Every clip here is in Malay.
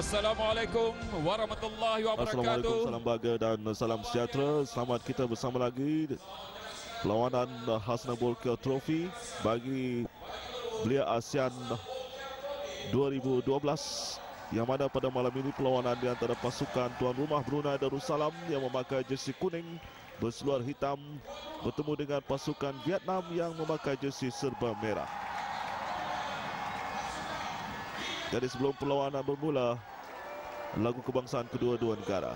Assalamualaikum warahmatullahi wabarakatuh. Assalamualaikum, salam bahagia dan salam sejahtera. Selamat kita bersama lagi perlawanan Hasnabul Kia Trophy bagi Belia ASEAN 2012, yang mana pada malam ini perlawanan di antara pasukan tuan rumah Brunei Darussalam yang memakai jersey kuning berseluar hitam bertemu dengan pasukan Vietnam yang memakai jersey serba merah. Jadi sebelum perlawanan bermula, lagu kebangsaan kedua-dua negara.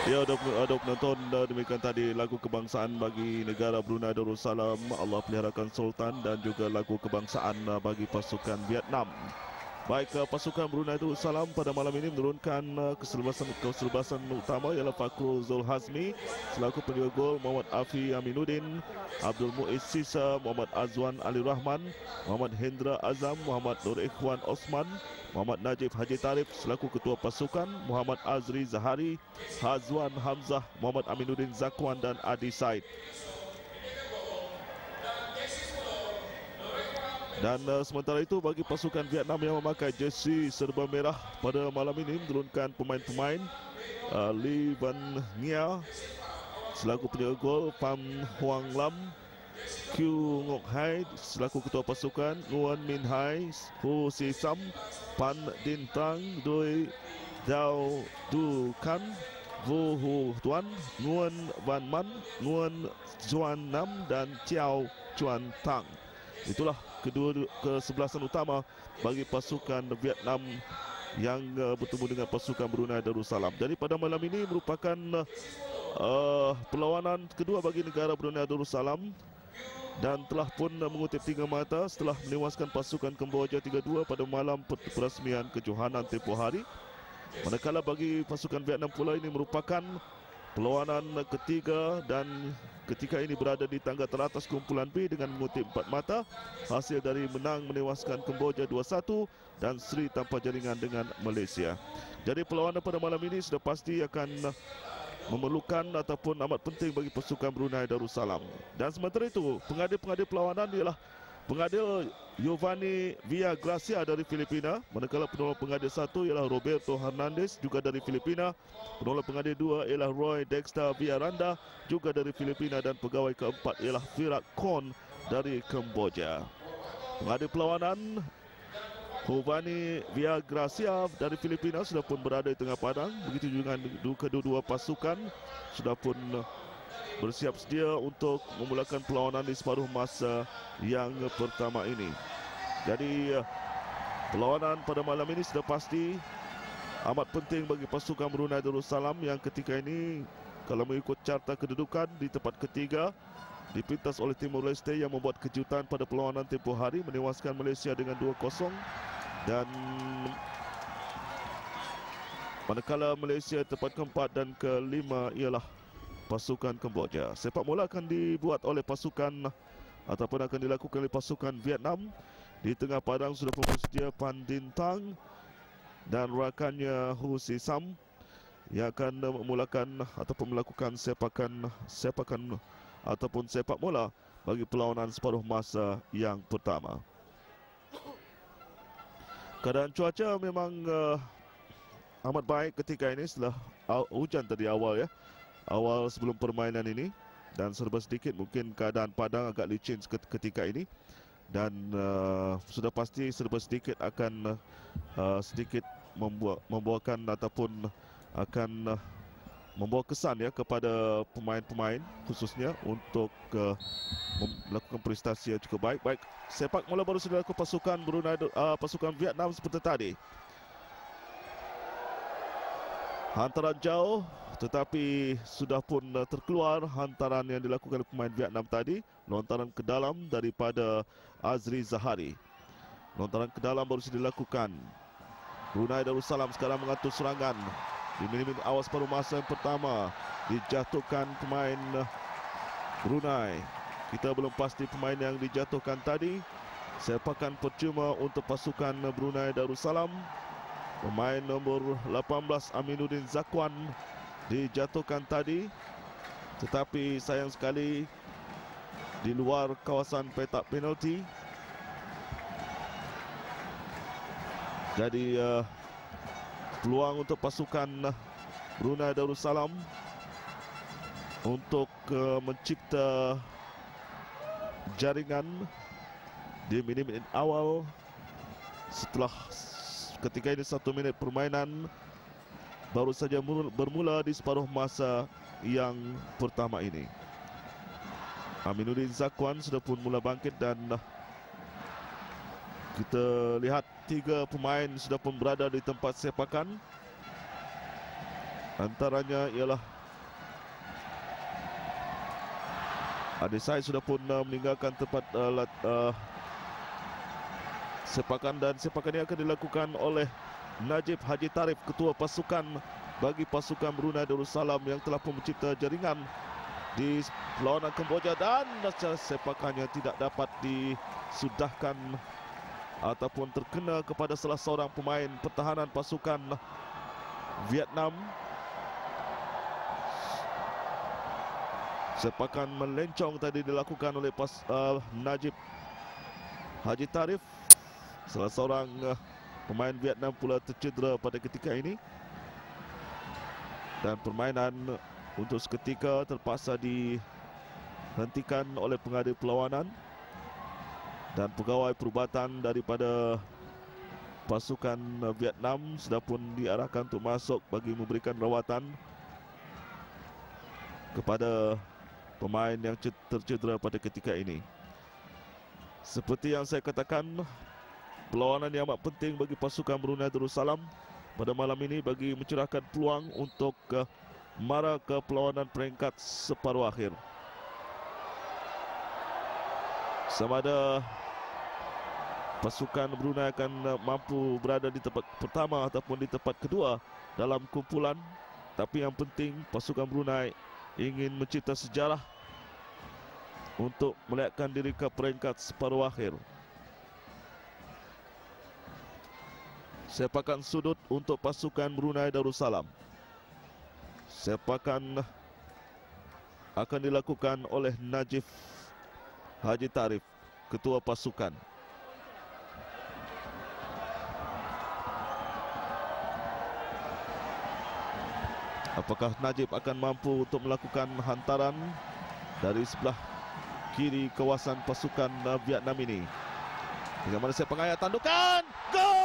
Ya, ada penonton, demikian tadi lagu kebangsaan bagi negara Brunei Darussalam, Allah peliharakan Sultan, dan juga lagu kebangsaan bagi pasukan Vietnam. Baik, pasukan Brunei Darussalam pada malam ini menurunkan keselbasan utama ialah Fakrul Zul Hazmi selaku penjaga gol, Muhammad Afi Aminuddin, Abdul Muiz Sisa, Muhammad Azwan Ali Rahman, Muhammad Hendra Azam, Muhammad Nur Ikhwan Osman, Muhammad Najib Haji Tarif selaku ketua pasukan, Muhammad Azri Zahari, Hazwan Hamzah, Muhammad Aminuddin Zakwan dan Adi Said. Dan sementara itu bagi pasukan Vietnam yang memakai jersey serba merah pada malam ini menurunkan pemain-pemain Lee Van Nghia selaku penjaga gol, Pham Hoang Lam, Q Ngok Hai selaku ketua pasukan, Nguyen Min Hai, Ho Si Sam, Pan Din Tang, Doi Dao Du Kan, Vo Hu Tuan, Nguyen Van Man, Nguyen Zuan Nam dan Chiao Chuan Tang. Itulah kesebelasan utama bagi pasukan Vietnam yang bertemu dengan pasukan Brunei Darussalam. Jadi pada malam ini merupakan perlawanan kedua bagi negara Brunei Darussalam dan telah pun mengutip 3 mata setelah menewaskan pasukan Kemboja 3-2 pada malam peresmian kejohanan tempoh hari. Manakala bagi pasukan Vietnam pula ini merupakan perlawanan ketiga dan ketika ini berada di tangga teratas kumpulan B dengan mengutip 4 mata hasil dari menang menewaskan Kemboja 2-1 dan seri tanpa jaringan dengan Malaysia. Jadi perlawanan pada malam ini sudah pasti akan memerlukan ataupun amat penting bagi pasukan Brunei Darussalam. Dan sementara itu pengadil-pengadil perlawanan ialah pengadil Giovanni Villagracia dari Filipina, manakala penolong pengadil 1 ialah Roberto Hernandez juga dari Filipina, penolong pengadil 2 ialah Roy Dexter Villaranda juga dari Filipina dan pegawai keempat ialah Virat Kon dari Kemboja. Pengadil perlawanan Giovanni Villagracia dari Filipina sudah pun berada di tengah padang, begitu juga dengan kedua-dua pasukan sudah pun bersiap sedia untuk memulakan perlawanan di separuh masa yang pertama ini. Jadi perlawanan pada malam ini sudah pasti amat penting bagi pasukan Brunei Darussalam yang ketika ini kalau mengikut carta kedudukan di tempat ketiga dipintas oleh Timor Leste yang membuat kejutan pada perlawanan tempoh hari menewaskan Malaysia dengan 2-0 dan manakala Malaysia tempat keempat dan kelima ialah pasukan Kemboja. Sepak bola akan dibuat oleh pasukan ataupun akan dilakukan oleh pasukan Vietnam. Di tengah padang sudah pun bersedia Pan Din Tang dan rakannya Ho Si Sam yang akan memulakan ataupun melakukan sepakan ataupun sepak bola bagi perlawanan separuh masa yang pertama. Keadaan cuaca memang amat baik ketika ini setelah hujan tadi awal awal sebelum permainan ini dan serba sedikit mungkin keadaan padang agak licin ketika ini dan sudah pasti serba sedikit akan sedikit membawakan ataupun akan membawa kesan kepada pemain-pemain khususnya untuk melakukan prestasi yang cukup baik. Baik, sepak bola baru saja dilakukan pasukan Vietnam seperti tadi. Hantaran jauh tetapi sudah pun terkeluar hantaran yang dilakukan oleh pemain Vietnam tadi. Lontaran ke dalam daripada Azri Zahari. Lontaran ke dalam baru saja dilakukan. Brunei Darussalam sekarang mengatur serangan. Di minit-minit awal separuh masa yang pertama dijatuhkan pemain Brunei. Kita belum pasti pemain yang dijatuhkan tadi. Sepakan percuma untuk pasukan Brunei Darussalam. Pemain nombor 18 Aminuddin Zakwan dijatuhkan tadi, tetapi sayang sekali di luar kawasan petak penalti. Jadi peluang untuk pasukan Brunei Darussalam untuk mencipta jaringan di minit-minit awal setelah ketika ini 1 minit permainan baru saja bermula di separuh masa yang pertama ini. Aminuddin Zakwan sudah pun mula bangkit dan kita lihat 3 pemain sudah pun berada di tempat sepakan. Antaranya ialah Adi Said sudah pun meninggalkan tempat Sepakan ini akan dilakukan oleh Najib Haji Tarif, ketua pasukan bagi pasukan Brunei Darussalam yang telah pun mencipta jaringan di perlawanan Kemboja, dan sepakannya tidak dapat disudahkan ataupun terkena kepada salah seorang pemain pertahanan pasukan Vietnam. Sepakan melencong tadi dilakukan oleh Najib Haji Tarif. Salah seorang pemain Vietnam pula tercedera pada ketika ini. Dan permainan untuk seketika terpaksa dihentikan oleh pengadil perlawanan. Dan pegawai perubatan daripada pasukan Vietnam sudah pun diarahkan untuk masuk bagi memberikan rawatan kepada pemain yang tercedera pada ketika ini. Seperti yang saya katakan, perlawanan yang amat penting bagi pasukan Brunei Darussalam pada malam ini bagi mencerahkan peluang untuk mara ke perlawanan peringkat separuh akhir. Sama ada pasukan Brunei akan mampu berada di tempat pertama ataupun di tempat kedua dalam kumpulan. Tapi yang penting pasukan Brunei ingin mencipta sejarah untuk melihatkan diri ke peringkat separuh akhir. Sepakan sudut untuk pasukan Brunei Darussalam. Sepakan akan dilakukan oleh Najib Haji Tarif, ketua pasukan. Apakah Najib akan mampu untuk melakukan hantaran dari sebelah kiri kawasan pasukan Vietnam ini? Dengan mana sepak ayat tandukan, gol!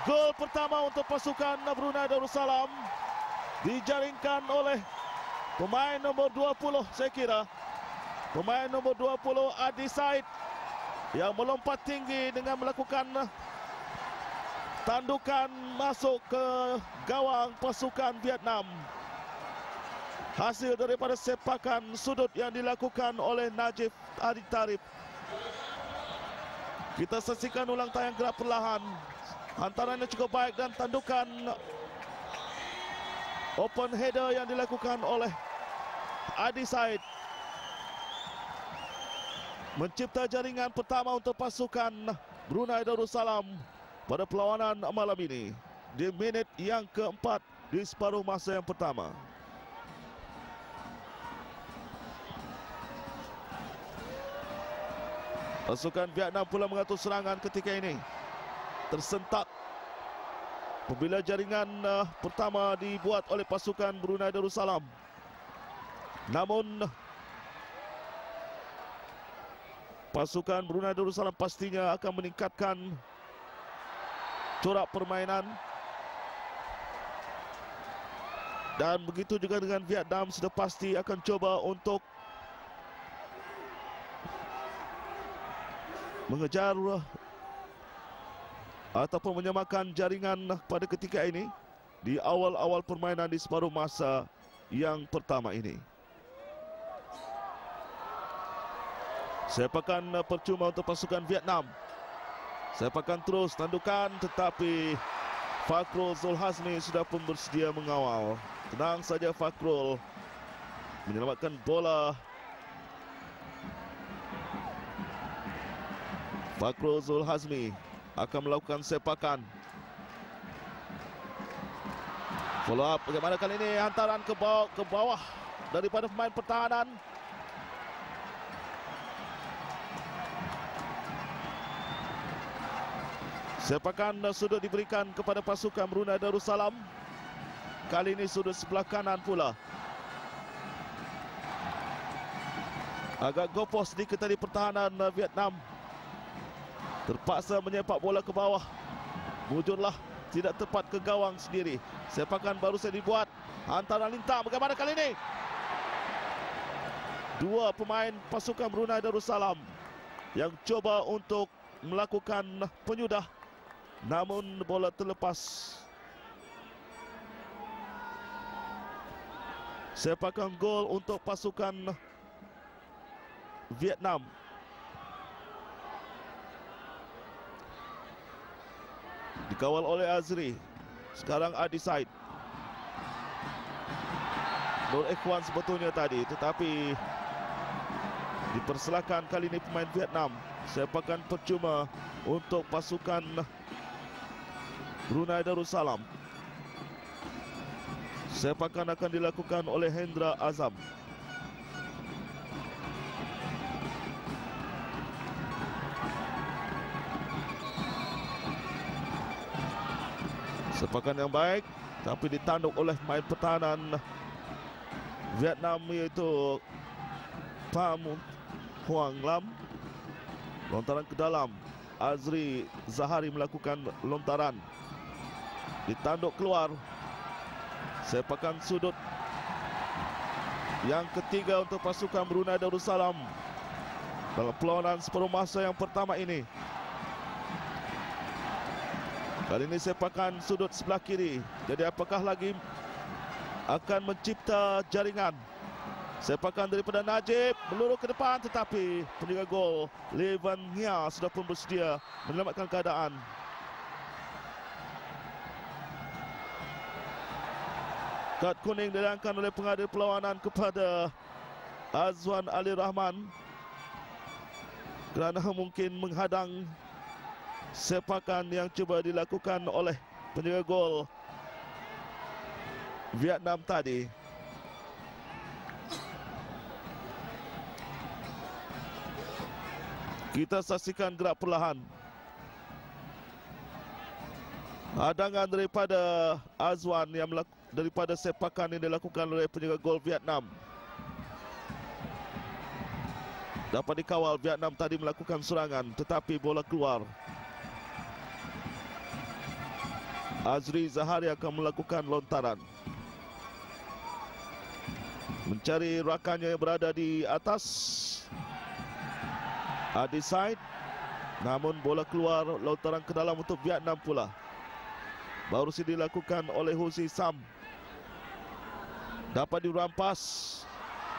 Gol pertama untuk pasukan Brunei Darussalam dijaringkan oleh pemain nombor 20, saya kira. Pemain nombor 20 Adi Said yang melompat tinggi dengan melakukan tandukan masuk ke gawang pasukan Vietnam. Hasil daripada sepakan sudut yang dilakukan oleh Najib Haji Tarif. Kita saksikan ulang tayang gerak perlahan. Hantarannya cukup baik dan tandukan open header yang dilakukan oleh Adi Said mencipta jaringan pertama untuk pasukan Brunei Darussalam pada perlawanan malam ini di minit yang keempat di separuh masa yang pertama. Pasukan Vietnam pula mengatur serangan ketika ini. Tersentak apabila jaringan pertama dibuat oleh pasukan Brunei Darussalam. Namun pasukan Brunei Darussalam pastinya akan meningkatkan corak permainan. Dan begitu juga dengan Vietnam, sudah pasti akan coba untuk mengejar ataupun menyamakan jaringan pada ketika ini di awal-awal permainan di separuh masa yang pertama ini. Sepakan percuma untuk pasukan Vietnam. Sepakan terus tandukan, tetapi Fakhrul Zulhazmi sudah pun bersedia mengawal. Tenang saja Fakhrul menyelamatkan bola. Fakhrul Zulhazmi akan melakukan sepakan. Follow up bagaimana kali ini, hantaran ke bawah daripada pemain pertahanan. Sepakan sudut diberikan kepada pasukan Brunei Darussalam. Kali ini sudut sebelah kanan pula. Agak gopos sedikit tadi pertahanan Vietnam. Terpaksa menyepak bola ke bawah. Mujurlah tidak tepat ke gawang sendiri. Sepakan baru saja dibuat. Hantaran lintang bagaimana kali ini? Dua pemain pasukan Brunei Darussalam yang coba untuk melakukan penyudah. Namun bola terlepas. Sepakan gol untuk pasukan Vietnam. Dikawal oleh Azri. Sekarang Adi Said. Nur Ikhwan sebetulnya tadi, tetapi dipersilakan kali ini pemain Vietnam. Sepakan percuma untuk pasukan Brunei Darussalam. Sepakan akan dilakukan oleh Hendra Azam. Sepakan yang baik, tapi ditanduk oleh pemain pertahanan Vietnam, iaitu Pham Hoang Lam. Lontaran ke dalam. Azri Zahari melakukan lontaran. Ditanduk keluar. Sepakan sudut yang ketiga untuk pasukan Brunei Darussalam dalam perlawanan separuh masa yang pertama ini. Kali ini sepakan sudut sebelah kiri. Jadi apakah lagi akan mencipta jaringan? Sepakan daripada Najib melurus ke depan, tetapi penjaga gol Levan Hia sudah pun bersedia menyelamatkan keadaan. Kad kuning dilangkan oleh pengadil perlawanan kepada Azwan Ali Rahman kerana mungkin menghadang sepakan yang cuba dilakukan oleh penjaga gol Vietnam tadi. Kita saksikan gerak perlahan. Hadangan daripada Azwan yang daripada sepakan yang dilakukan oleh penjaga gol Vietnam. Dapat dikawal. Vietnam tadi melakukan serangan, tetapi bola keluar. Azri Zahari akan melakukan lontaran, mencari rakannya yang berada di atas. Adi Said, namun bola keluar. Lontaran ke dalam untuk Vietnam pula. Baru saja dilakukan oleh Husi Sam. Dapat dirampas.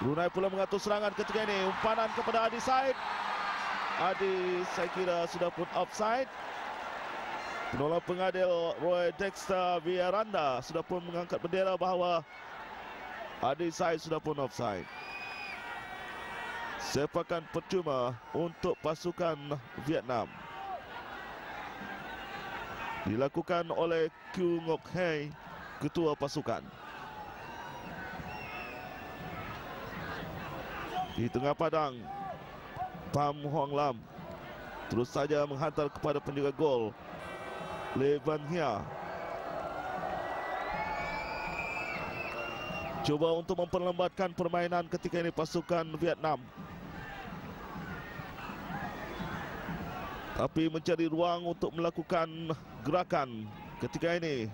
Brunei pula mengatur serangan ketika ini. Umpanan kepada Adi Said. Adi saya kira sudah pun offside. Penolong pengadil Roy Dexter Villaranda sudah pun mengangkat bendera bahawa Adi Said sudah pun offside. Sepakan percuma untuk pasukan Vietnam. Dilakukan oleh Kyu Ngoc Hei, ketua pasukan. Di tengah padang, Pham Hoang Lam terus saja menghantar kepada penjaga gol Levan Hia. Cuba untuk memperlambatkan permainan ketika ini pasukan Vietnam, tapi mencari ruang untuk melakukan gerakan ketika ini.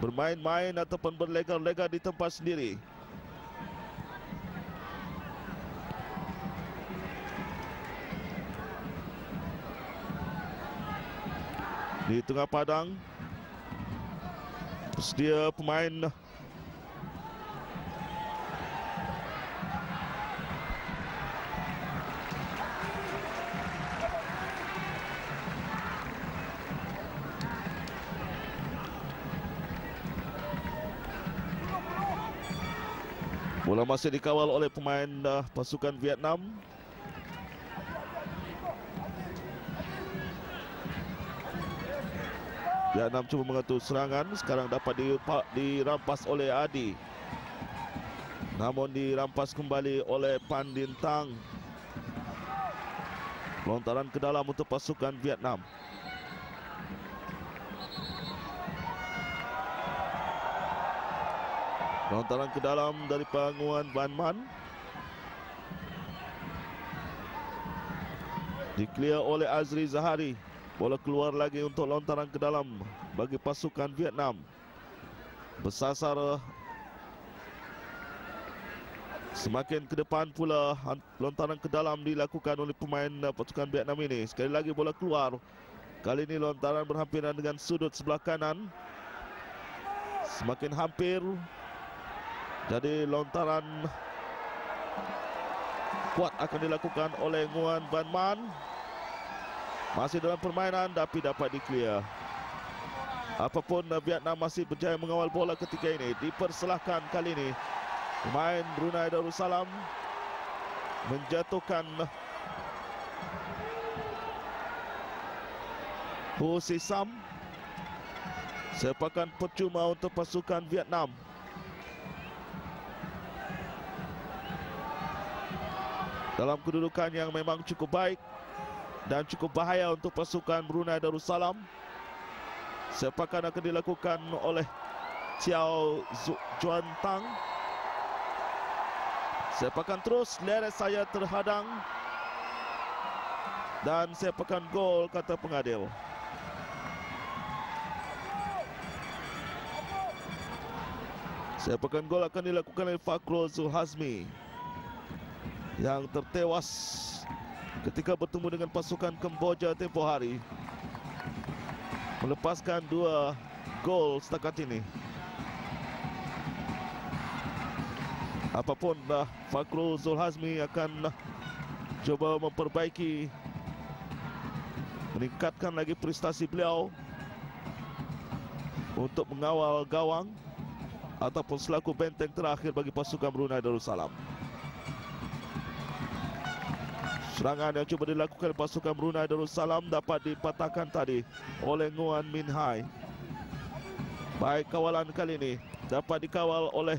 Bermain-main ataupun berlega-lega di tempat sendiri. Di tengah padang, sedia pemain bola masih dikawal oleh pemain pasukan Vietnam. Vietnam cuba mengatur serangan. Sekarang dapat dirampas oleh Adi. Namun dirampas kembali oleh Pan Din Tang. Lontaran ke dalam untuk pasukan Vietnam. Lontaran ke dalam dari Nguyen Van Man. Dikliar oleh Azri Zahari. Bola keluar lagi untuk lontaran ke dalam bagi pasukan Vietnam. Bersasar semakin ke depan pula. Lontaran ke dalam dilakukan oleh pemain pasukan Vietnam ini. Sekali lagi bola keluar. Kali ini lontaran berhampiran dengan sudut sebelah kanan. Semakin hampir. Jadi lontaran kuat akan dilakukan oleh Nguyen Van Man. Masih dalam permainan tapi dapat dikliar. Apapun, Vietnam masih berjaya mengawal bola ketika ini. Dipersilahkan kali ini pemain Brunei Darussalam menjatuhkan Ho Si Sam. Sepakan percuma untuk pasukan Vietnam. Dalam kedudukan yang memang cukup baik dan cukup bahaya untuk pasukan Brunei Darussalam. Sepakan akan dilakukan oleh Chiao Juan Tang. Sepakan terus, leret saya terhadang. Dan sepakan gol, kata pengadil. Sepakan gol akan dilakukan oleh Fakrul Zulhazmi yang tertewas ketika bertemu dengan pasukan Kamboja tempoh hari, melepaskan 2 gol setakat ini. Apapun, Fakrul Zulhazmi akan coba memperbaiki, meningkatkan lagi prestasi beliau untuk mengawal gawang ataupun selaku benteng terakhir bagi pasukan Brunei Darussalam. Serangan yang cuba dilakukan pasukan Brunei Darussalam dapat dipatahkan tadi oleh Nguyen Minh Hai. Baik, kawalan kali ini dapat dikawal oleh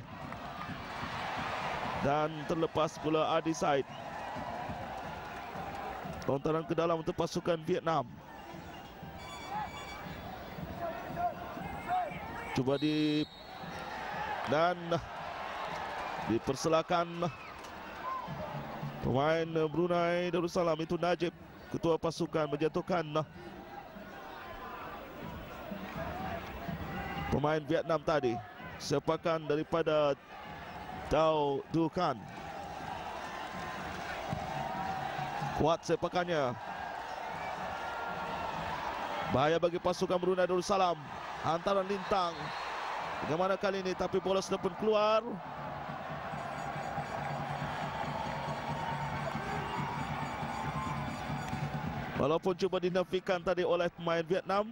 dan terlepas pula Adi Said. Lontaran ke dalam untuk pasukan Vietnam. Cuba dan dipersilakan pemain Brunei Darussalam itu Najib, ketua pasukan, menjatuhkan pemain Vietnam tadi. Sepakan daripada Dao Dukan. Kuat sepakannya. Bahaya bagi pasukan Brunei Darussalam. Hantaran lintang. Bagaimana kali ini, tapi bola sudah pun keluar. Walaupun cuba dinafikan tadi oleh pemain Vietnam,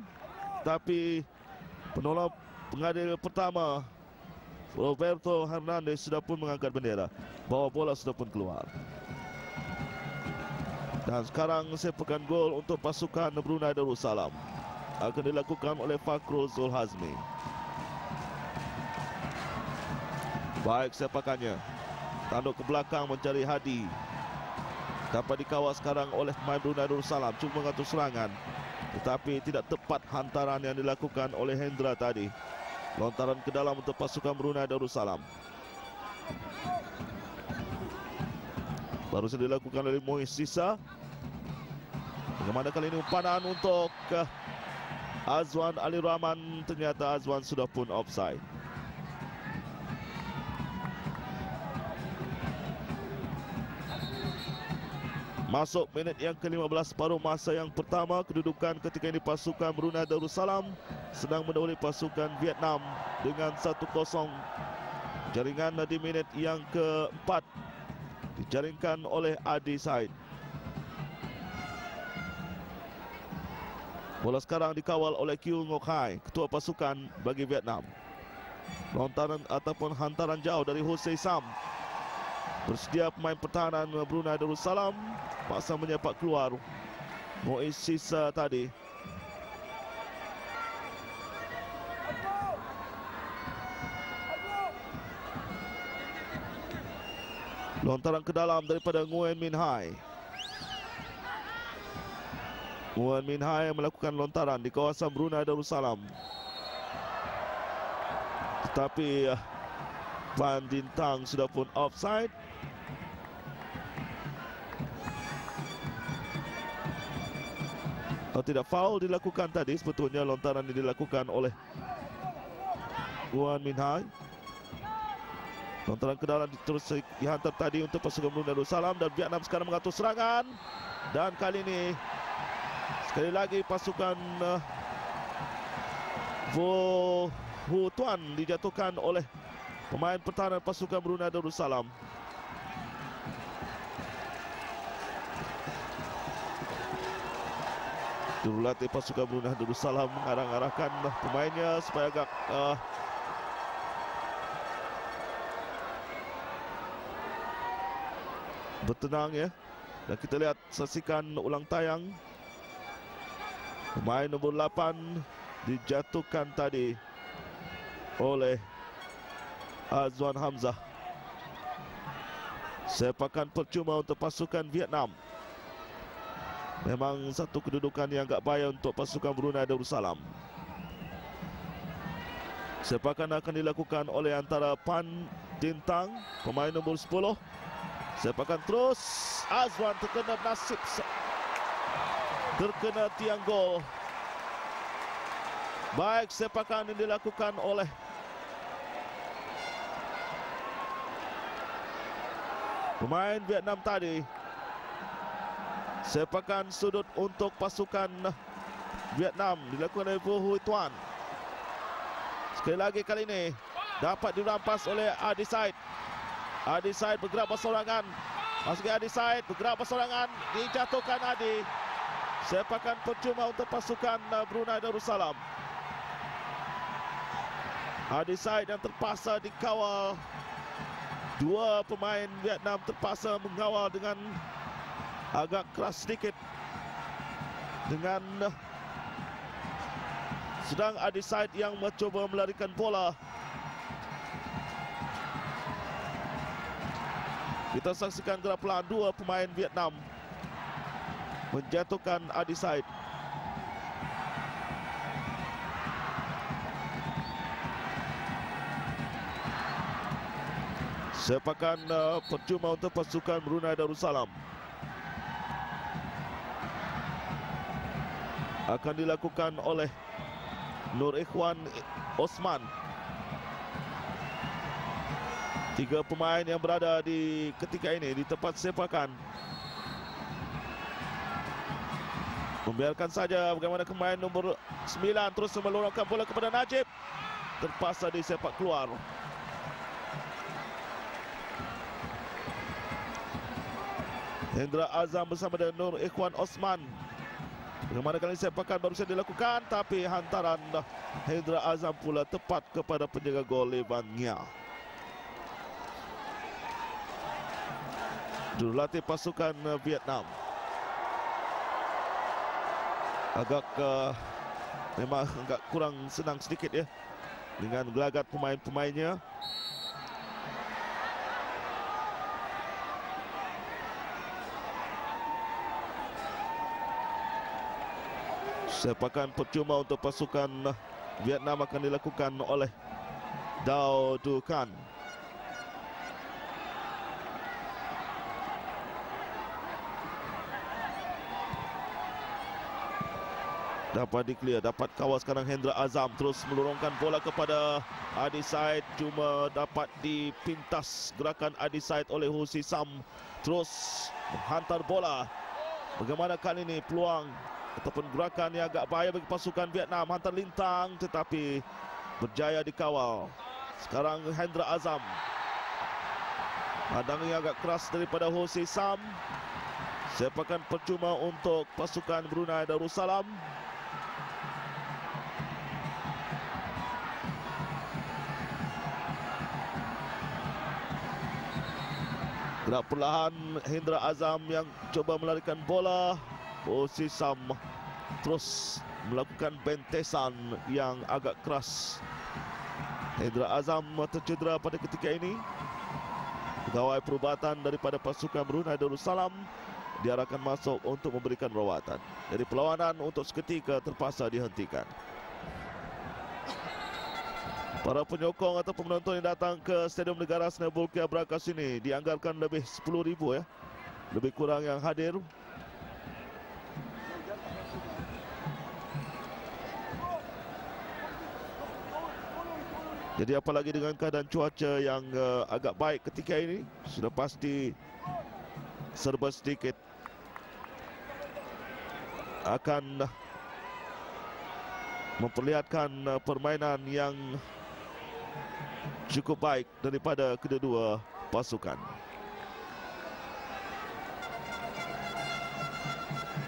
tapi penolong pengadil pertama Roberto Hernandez sudah pun mengangkat bendera bahawa bola sudah pun keluar. Dan sekarang sepakan gol untuk pasukan Brunei Darussalam akan dilakukan oleh Fakrul Zulhazmi. Baik sepakannya, tanduk ke belakang mencari Hadi. Dapat dikawal sekarang oleh pemain Brunei Darussalam, cuba mengatur serangan, tetapi tidak tepat hantaran yang dilakukan oleh Hendra tadi. Lontaran ke dalam untuk pasukan Brunei Darussalam. Baru saja dilakukan oleh Mois Sisa. Bagaimana kali ini umpanan untuk Azwan Ali Rahman. Ternyata Azwan sudah pun offside. Masuk minit yang ke-15 paruh masa yang pertama. Kedudukan ketika ini pasukan Brunei Darussalam sedang mendahului pasukan Vietnam dengan 1-0. Jaringan di minit yang ke-4 dijaringkan oleh Adi Said. Bola sekarang dikawal oleh Kieu Ngoc Hai, ketua pasukan bagi Vietnam. Lontaran ataupun hantaran jauh dari Ho Si Sam. Bersedia pemain pertahanan Brunei Darussalam, paksa menyepak keluar Mois Sisa tadi. Lontaran ke dalam daripada Nguyen Minh Hai. Nguyen Minh Hai melakukan lontaran di kawasan Brunei Darussalam, tetapi Van Dintang sudah pun offside. Tidak, foul dilakukan tadi. Sebetulnya lontaran yang dilakukan oleh Nguyen Minh Hai. Lontaran ke dalam terus dihantar tadi untuk pasukan Brunei Darussalam, dan Vietnam sekarang mengatur serangan. Dan kali ini sekali lagi pasukan Vo Hu Tuan dijatuhkan oleh pemain pertahanan pasukan Brunei Darussalam. Jurulatih pasukan Brunei Darussalam mengarah-arahkan pemainnya supaya agak bertenang ya. Dan kita lihat saksikan ulang tayang. Pemain nombor 8 dijatuhkan tadi oleh Azwan Hamzah. Sepakan percuma untuk pasukan Vietnam. Memang satu kedudukan yang agak bahaya untuk pasukan Brunei Darussalam. Sepakan akan dilakukan oleh antara Pan Tintang, pemain nombor 10. Sepakan terus, Azwan terkena nasib, terkena tiang gol. Baik sepakan yang dilakukan oleh pemain Vietnam tadi. Sepakan sudut untuk pasukan Vietnam dilakukan oleh Vo Huy Tuan. Sekali lagi kali ini dapat dirampas oleh Adi Said. Adi Said bergerak bersorangan. Masuki Adi Said bergerak bersorangan. Dijatuhkan Adi. Sepakan percuma untuk pasukan Brunei Darussalam. Adi Said yang terpaksa dikawal. Dua pemain Vietnam terpaksa mengawal dengan agak keras sedikit. Dengan sedang Adi Said yang mencoba melarikan bola. Kita saksikan gerak pelan dua pemain Vietnam menjatuhkan Adi Said. Sepakan percuma untuk pasukan Brunei Darussalam. Akan dilakukan oleh Nur Ikhwan Osman. Tiga pemain yang berada di ketika ini di tempat sepakan. Membiarkan saja bagaimana pemain nomor 9 terus melorongkan bola kepada Najib. Terpaksa disepak keluar. Hendra Azam bersama dengan Nur Ikhwan Osman. Bagaimana kali sepakan baru saja dilakukan, tapi hantaran Hendra Azam pula tepat kepada penjaga gol Levan Nya. Jurulatih pasukan Vietnam agak memang agak kurang senang sedikit ya dengan gelagat pemain-pemainnya. Sepakan percuma untuk pasukan Vietnam akan dilakukan oleh Dao Du Can. Dapat di-clear, dapat kawal sekarang Hendra Azam. Terus melorongkan bola kepada Adi Said. Cuma dapat dipintas gerakan Adi Said oleh Hu Si Sam. Terus menghantar bola. Bagaimana kali ini peluang ataupun gerakan yang agak bahaya bagi pasukan Vietnam. Hantar lintang tetapi berjaya dikawal. Sekarang Hendra Azam. Hadang yang agak keras daripada Hu Si Sam. Sepakan percuma untuk pasukan Brunei Darussalam. Gerak perlahan Hendra Azam yang coba melarikan bola. Hu Si Sam terus melakukan bentesan yang agak keras. Hendra Azam tercedera pada ketika ini. Pegawai perubatan daripada pasukan Brunei Darussalam diarahkan masuk untuk memberikan rawatan. Jadi perlawanan untuk seketika terpaksa dihentikan. Para penyokong atau penonton yang datang ke Stadium Negara Sdn Bhulkia Brakas ini dianggarkan lebih 10,000 ya. Lebih kurang yang hadir. Jadi apalagi dengan keadaan cuaca yang agak baik ketika ini, sudah pasti serba sedikit akan memperlihatkan permainan yang cukup baik daripada kedua-dua pasukan.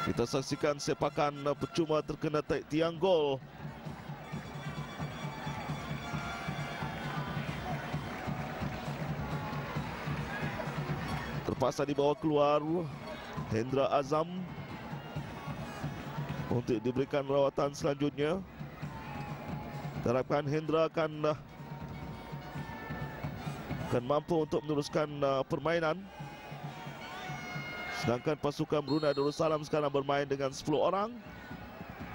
Kita saksikan sepakan percuma terkena tiang gol. Terpaksa dibawa keluar Hendra Azam untuk diberikan rawatan selanjutnya. Harapkan Hendra akan mampu untuk meneruskan permainan. Sedangkan pasukan Brunei Darussalam sekarang bermain dengan 10 orang.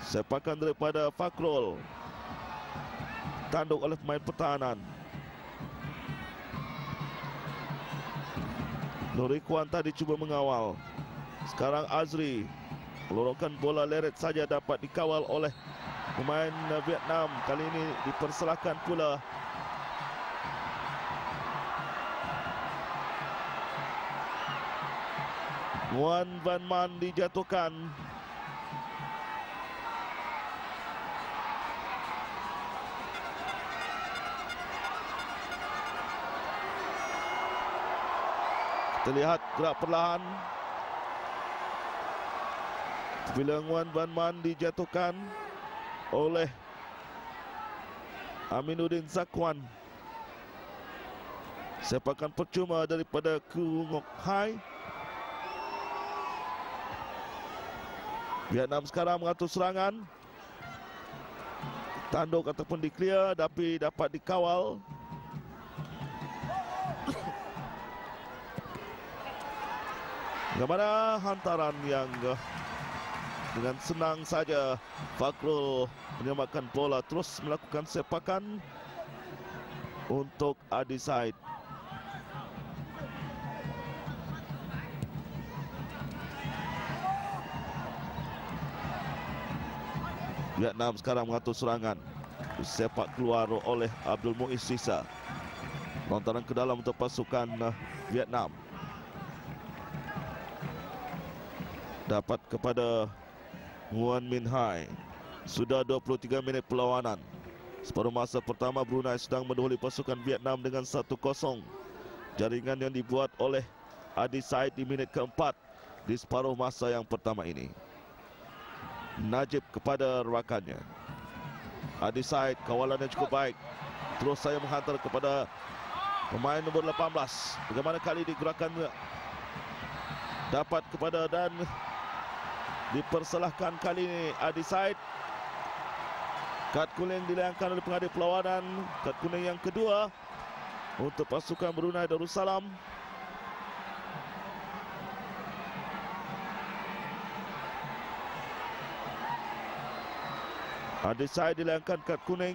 Sepakan daripada Fakrul, tanduk oleh pemain pertahanan. Nuri Kwan tadi cuba mengawal. Sekarang Azri melorongkan bola leret saja, dapat dikawal oleh pemain Vietnam. Kali ini dipersalahkan pula. Nguyen Van Man dijatuhkan. Terlihat gerak perlahan bila Nguyen Van Man dijatuhkan oleh Aminuddin Zakwan. Sepakan percuma daripada Kyu Ngok Hai. Vietnam sekarang mengatur serangan. Tanduk ataupun di-clear tapi dapat dikawal. Bagaimana hantaran yang dengan senang saja Fakrul menyelamatkan bola, terus melakukan sepakan untuk Adi Said. Vietnam sekarang mengatur serangan. Sepak keluar oleh Abdul Muiz Sisa. Lontaran ke dalam untuk pasukan Vietnam. Dapat kepada Nguyen Minh Hai. Sudah 23 minit perlawanan. Separuh masa pertama Brunei sedang mendahului pasukan Vietnam dengan 1-0. Jaringan yang dibuat oleh Adi Said di minit keempat di separuh masa yang pertama ini. Najib kepada rakannya. Adi Said, kawalannya cukup baik. Terus saya menghantar kepada pemain nombor 18. Bagaimana kali digerakkan, dapat kepada dan dipersalahkan kali ini Adi Said. Kad kuning dilayangkan oleh pengadil perlawanan. Kad kuning yang kedua untuk pasukan Brunei Darussalam. Adi Said dilayangkan kad kuning.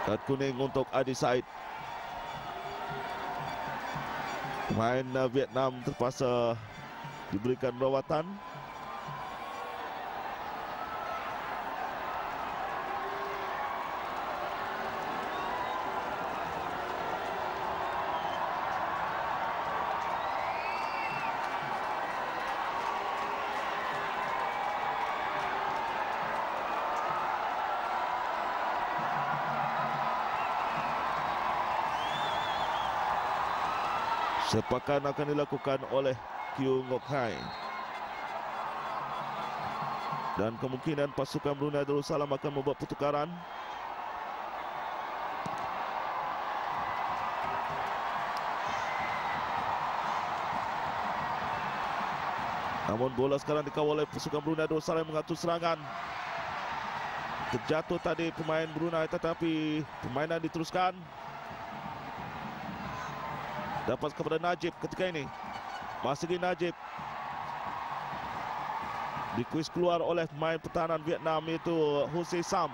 Kad kuning untuk Adi Said. Pemain Vietnam terpaksa diberikan rawatan. Sepakan akan dilakukan oleh Kyu Ngok Hai. Dan kemungkinan pasukan Brunei Darussalam akan membuat pertukaran. Namun bola sekarang dikawal oleh pasukan Brunei Darussalam yang mengatur serangan. Terjatuh tadi pemain Brunei tetapi permainan diteruskan. Dapat kepada Najib ketika ini. Masih di Najib. Dikuis keluar oleh pemain pertahanan Vietnam iaitu Hussein Sam.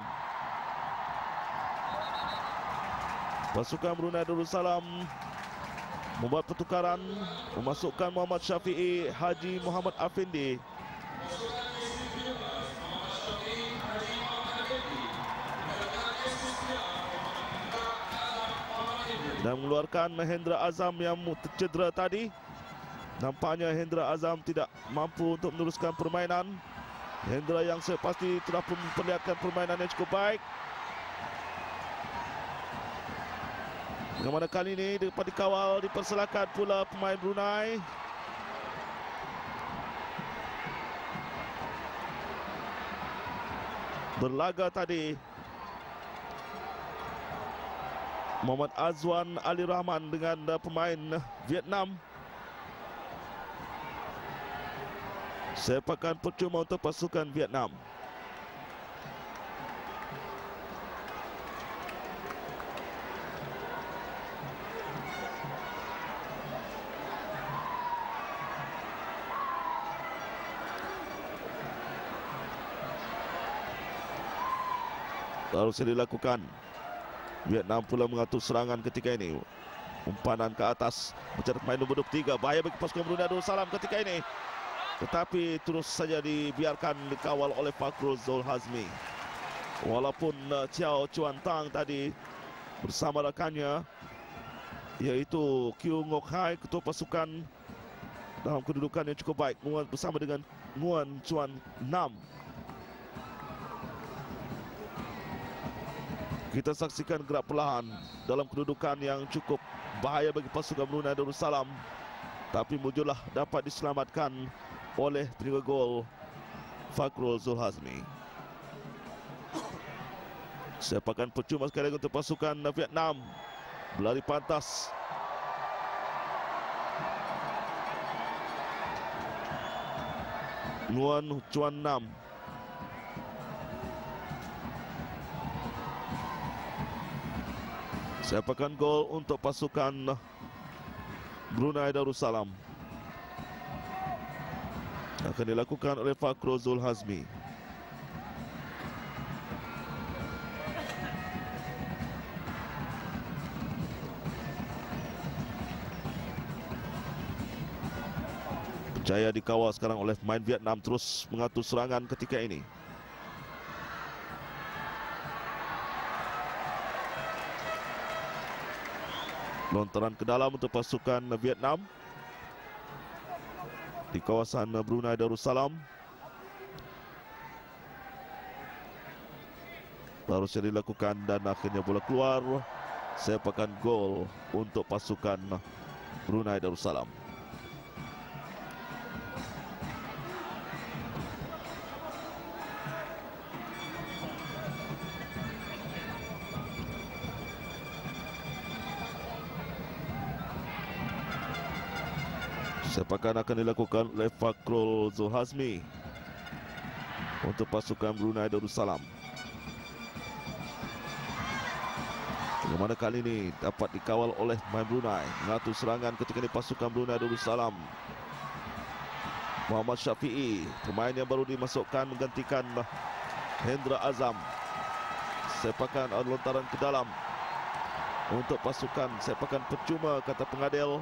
Pasukan Brunei Darussalam membuat pertukaran, memasukkan Muhammad Syafi'i, Haji Muhammad Afindi. Dan mengeluarkan Hendra Azam yang tercedera tadi. Nampaknya Hendra Azam tidak mampu untuk meneruskan permainan. Hendra yang pasti telah memperlihatkan permainan yang cukup baik. Bagaimana kali ini dapat dikawal, dipersilakan pula pemain Brunei. Berlaga tadi Muhammad Azwan Ali Rahman dengan pemain Vietnam. Sepakan percuma untuk pasukan Vietnam. Harus dilakukan. Vietnam pula mengatur serangan ketika ini. Umpanan ke atas mencari pemain nombor 23. Bahaya bagi pasukan Brunei Darussalam ketika ini. Tetapi terus saja dibiarkan dikawal oleh Fakrul Zulhazmi. Walaupun Chiao Chuan Tang tadi bersama rekannya yaitu Kiu Ngok Hai, ketua pasukan, dalam kedudukan yang cukup baik bersama dengan Nguyen Chuan Nam. Kita saksikan gerak perlahan dalam kedudukan yang cukup bahaya bagi pasukan Brunei Darussalam. Tapi mujurlah dapat diselamatkan oleh penjaga gol Fakrul Zulhazmi. Sepakan percuma sekali lagi untuk pasukan Vietnam. Berlari pantas. Nguyen Chuan Nam. Sepakan gol untuk pasukan Brunei Darussalam. Akan dilakukan oleh Fakrul Zulhazmi. Berjaya dikawal sekarang oleh pemain Vietnam, terus mengatur serangan ketika ini. Lontaran ke dalam untuk pasukan Vietnam di kawasan Brunei Darussalam. Harusnya dilakukan dan akhirnya bola keluar. Sepakan gol untuk pasukan Brunei Darussalam. Sepakan akan dilakukan oleh Fakrul Zulhazmi untuk pasukan Brunei Darussalam. Bagaimana kali ini dapat dikawal oleh pemain Brunei. Mengatur serangan ketika ini pasukan Brunei Darussalam. Muhammad Syafi'i, pemain yang baru dimasukkan menggantikan Hendra Azam. Sepakan lontaran ke dalam untuk pasukan. Sepakan percuma kata pengadil.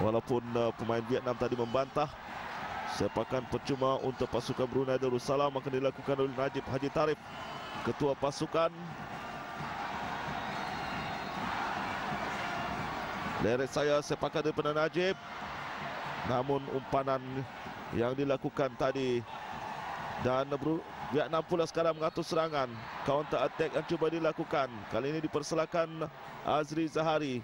Walaupun pemain Vietnam tadi membantah, sepakan percuma untuk pasukan Brunei Darussalam akan dilakukan oleh Najib Haji Tarif, ketua pasukan. Leret saya sepakan daripada Najib. Namun umpanan yang dilakukan tadi, dan Vietnam pula sekarang mengatur serangan. Counter attack yang cuba dilakukan. Kali ini dipersilakan Azri Zahari.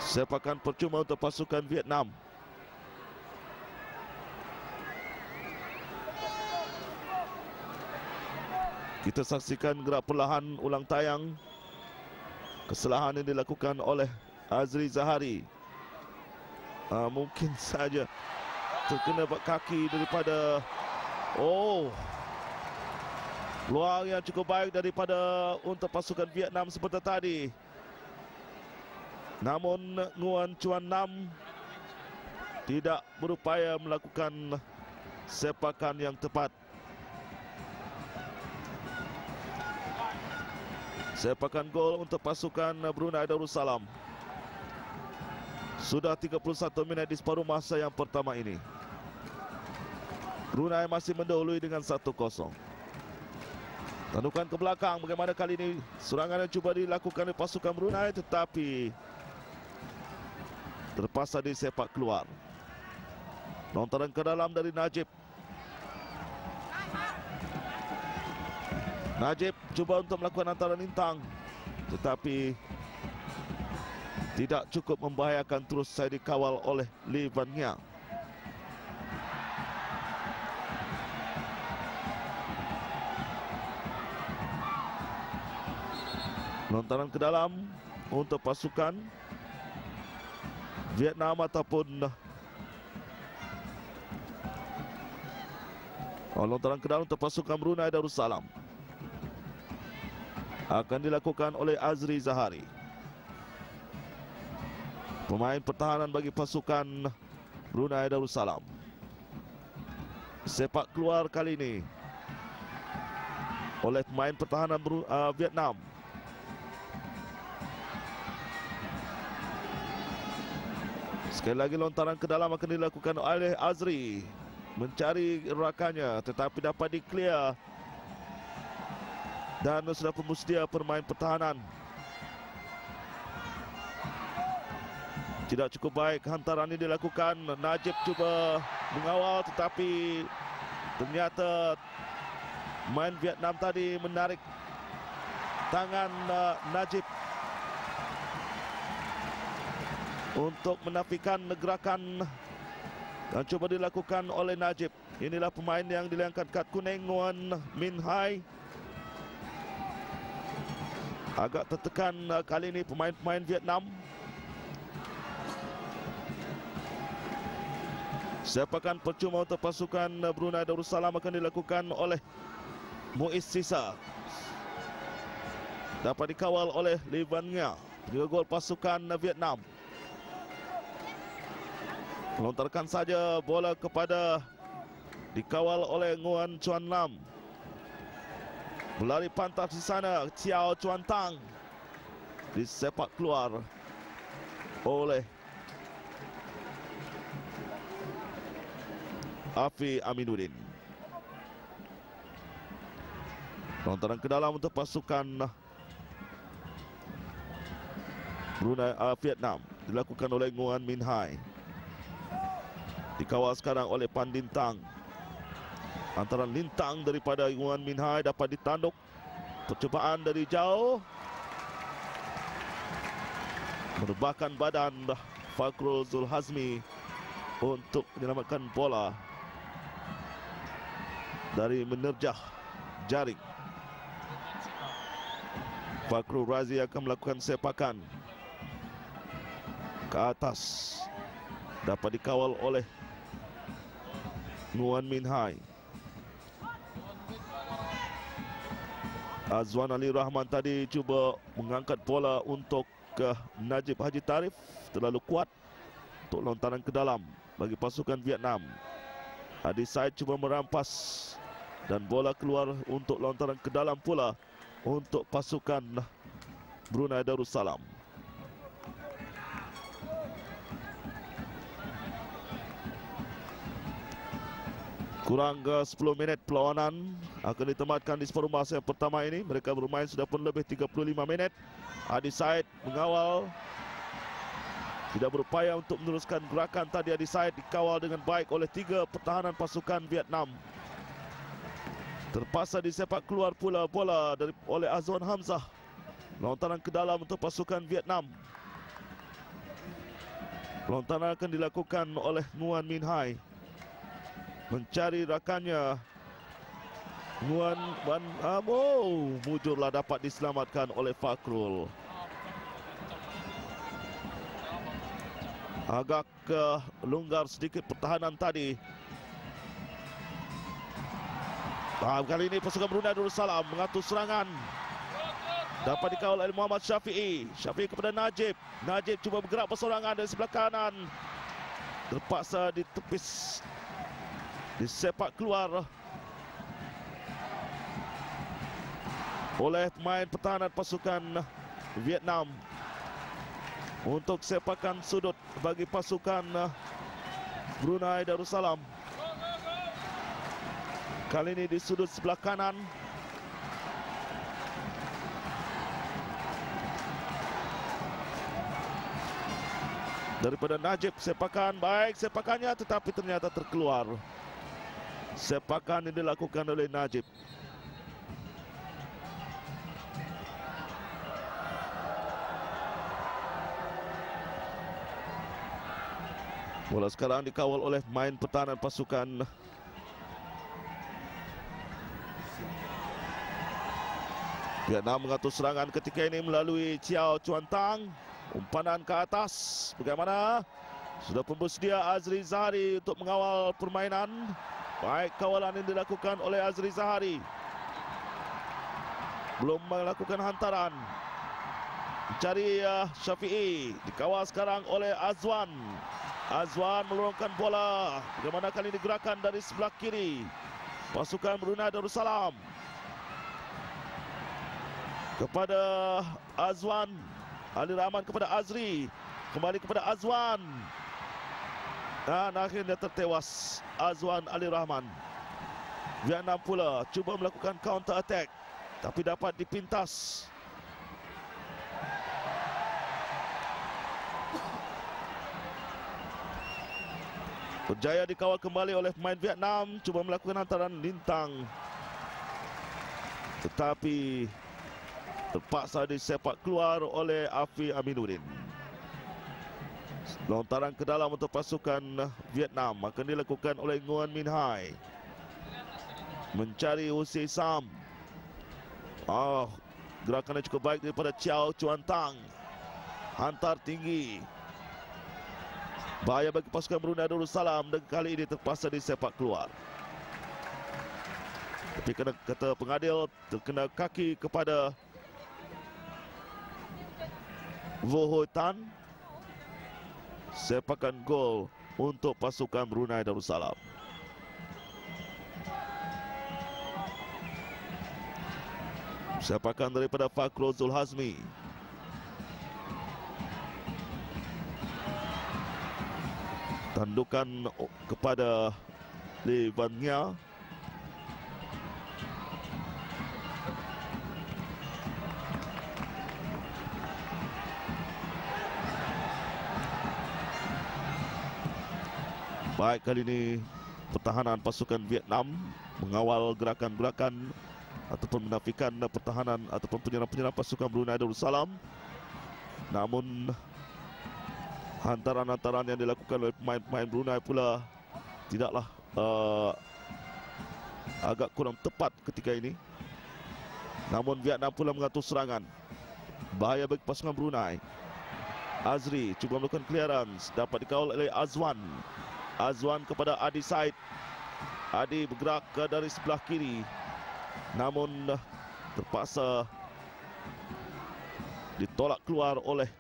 Sepakan percuma untuk pasukan Vietnam. Kita saksikan gerak perlahan ulang tayang. Kesalahan yang dilakukan oleh Azri Zahari. Mungkin saja terkena kaki daripada peluang yang cukup baik daripada untuk pasukan Vietnam seperti tadi. Namun Nguyen Chuan Nam tidak berupaya melakukan sepakan yang tepat. Sepakan gol untuk pasukan Brunei Darussalam. Sudah 31 minit di separuh masa yang pertama ini. Brunei masih mendahului dengan 1-0. Tandukan ke belakang, bagaimana kali ini serangan yang cuba dilakukan oleh pasukan Brunei, tetapi terpaksa disepak keluar. Lontaran ke dalam dari Najib. Najib cuba untuk melakukan hantaran lintang, tetapi tidak cukup membahayakan, terus saya dikawal oleh Lee Van Nya. Lontaran ke dalam untuk pasukan Vietnam ataupun lontaran ke dalam untuk pasukan Brunei Darussalam akan dilakukan oleh Azri Zahari, pemain pertahanan bagi pasukan Brunei Darussalam. Sepak keluar kali ini oleh pemain pertahanan Vietnam. Sekali lagi lontaran ke dalam akan dilakukan oleh Azri, mencari rakannya, tetapi dapat di-clear dan sudah pemusdia permain pertahanan. Tidak cukup baik hantaran ini dilakukan. Najib cuba mengawal, tetapi ternyata pemain Vietnam tadi menarik tangan Najib untuk menafikan gerakan yang coba dilakukan oleh Najib. Inilah pemain yang dilangkat kad kuning, Nguyen Minh Hai. Agak tertekan kali ini pemain-pemain Vietnam. Sepakan percuma untuk pasukan Brunei Darussalam akan dilakukan oleh Muiz Sisa. Dapat dikawal oleh Lee Van Nya, juga gol pasukan Vietnam. Melontarkan saja bola kepada, dikawal oleh Nguyen Chuan Lam. Berlari pantas di sana Chiao Chuan Tang, disepak keluar oleh Afi Aminuddin. Lontaran ke dalam untuk pasukan Brunei Vietnam dilakukan oleh Nguyen Minh Hai. Dikawal sekarang oleh Pan Lintang. Hantaran lintang daripada Nguyen Minh Hai dapat ditanduk. Percubaan dari jauh, merebahkan badan Fakrul Zulhazmi untuk menyelamatkan bola dari menerjah jaring. Fakrul Razi akan melakukan sepakan ke atas, dapat dikawal oleh Nguyen Minh Hai. Azwan Ali Rahman tadi cuba mengangkat bola untuk Najib Haji Tarif, terlalu kuat untuk lontaran ke dalam bagi pasukan Vietnam. Adi Said cuba merampas dan bola keluar untuk lontaran ke dalam pula untuk pasukan Brunei Darussalam. Kurang 10 minit perlawanan akan ditamatkan di separuh masa yang pertama ini. Mereka bermain sudah pun lebih 35 minit. Adi Said mengawal, tidak berupaya untuk meneruskan gerakan tadi. Adi Said dikawal dengan baik oleh 3 pertahanan pasukan Vietnam. Terpaksa disepak keluar pula bola oleh Azwan Hamzah. Lontaran ke dalam untuk pasukan Vietnam. Lontaran akan dilakukan oleh Nguyen Minh Hai, mencari rakannya. Nguyen Van Amo, mujurlah dapat diselamatkan oleh Fakrul. Agak longgar sedikit pertahanan tadi. Kali ini pasukan Brunei Darussalam mengatur serangan. Dapat dikawal oleh Muhammad Syafi'i. Syafi'i kepada Najib. Najib cuba bergerak bersorangan dari sebelah kanan. Terpaksa ditepis, disepak keluar oleh pemain pertahanan pasukan Vietnam. untuk sepakan sudut bagi pasukan Brunei Darussalam. Kali ini di sudut sebelah kanan. Daripada Najib, sepakan baik sepakannya, tetapi ternyata terkeluar. Sepakan yang dilakukan oleh Najib. Bola sekarang dikawal oleh main pertahanan pasukan Vietnam. Mengatur serangan ketika ini melalui Chiao Chuan Tang. Umpanan ke atas. Bagaimana? Sudah pun bersedia Azri Zahari untuk mengawal permainan. Baik kawalan yang dilakukan oleh Azri Zahari. Belum melakukan hantaran. Mencari Syafi'i. Dikawal sekarang oleh Azwan. Azwan melurungkan bola. Bagaimana kali ini gerakan dari sebelah kiri pasukan Brunei Darussalam. Kepada Azwan. Ali Rahman kepada Azri. Kembali kepada Azwan. Dan akhirnya tertewas Azwan Ali Rahman. Vietnam pula cuba melakukan counter attack, tapi dapat dipintas. Berjaya dikawal kembali oleh pemain Vietnam. Cuba melakukan hantaran lintang, tetapi terpaksa disepak keluar oleh Afi Aminuddin. Lontaran ke dalam untuk pasukan Vietnam akan dilakukan oleh Nguyen Minh Hai. Mencari Hussein Sam. Gerakan yang cukup baik daripada Chiao Chuan Tang. Hantar tinggi. Bahaya bagi pasukan Brunei Darussalam, dan kali ini terpaksa disepak keluar. Tapi kata pengadil, terkena kaki kepada Vo Hoi Tan. Sepakan gol untuk pasukan Brunei Darussalam. Sepakan daripada Fakrul Zulhazmi. Tandukan kepada Lee Van Nya. Baik, kali ini pertahanan pasukan Vietnam mengawal gerakan-gerakan ataupun menafikan pertahanan ataupun penyerang-penyerang pasukan Brunei Darussalam. Namun hantaran-hantaran yang dilakukan oleh pemain-pemain Brunei pula tidaklah agak kurang tepat ketika ini. Namun Vietnam pula mengatur serangan. Bahaya bagi pasukan Brunei. Azri cuba melakukan clearance, dapat dikawal oleh Azwan. Azwan kepada Adi Said. Adi bergerak ke dari sebelah kiri, namun terpaksa ditolak keluar oleh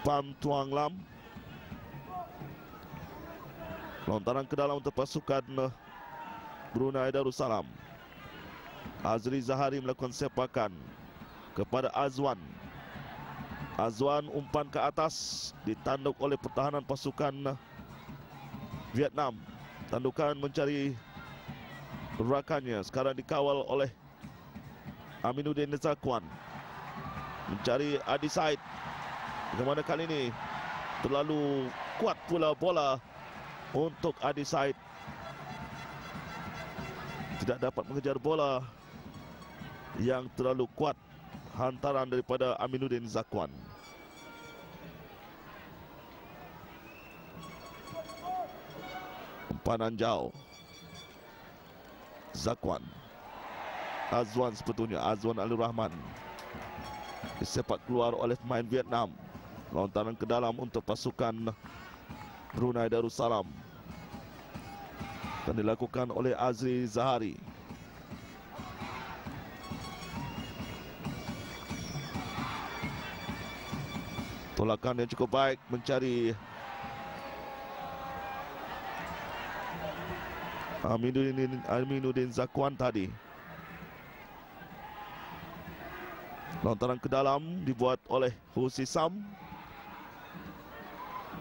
Pham Tuang Lam. Lontaran ke dalam untuk pasukan Brunei Darussalam. Azri Zahari melakukan sepakan kepada Azwan. Azwan umpan ke atas, ditanduk oleh pertahanan pasukan Vietnam. Tandukan mencari rakannya, sekarang dikawal oleh Aminuddin Zakwan. Mencari Adi Said. Bagaimana kali ini? Terlalu kuat pula bola untuk Adi Said. Tidak dapat mengejar bola yang terlalu kuat. Hantaran daripada Aminuddin Zakwan. Umpanan jauh. Zakwan. Azwan sebetulnya. Azwan Ali Rahman. Disepak keluar oleh pemain Vietnam. Lontaran ke dalam untuk pasukan Brunei Darussalam. Akan dilakukan oleh Azri Zahari. Tolakan yang cukup baik mencari Aminuddin Zakwan tadi. Lontaran ke dalam dibuat oleh Husi Sam.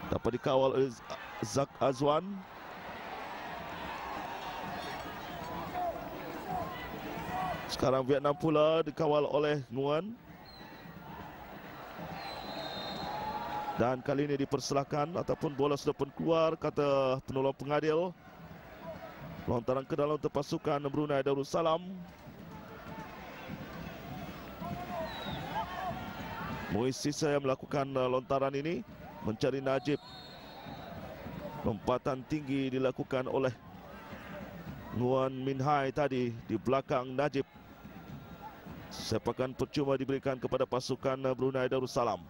Dapat dikawal oleh Zak Azwan. Sekarang Vietnam pula dikawal oleh Nguyen. Dan kali ini dipersilakan ataupun bola sudah pun keluar, kata penolong pengadil. Lontaran ke dalam untuk pasukan Brunei Darussalam. Muiz Sisa yang melakukan lontaran ini, mencari Najib. Lompatan tinggi dilakukan oleh Nguyen Minh Hai tadi di belakang Najib. Sepakan percuma diberikan kepada pasukan Brunei Darussalam.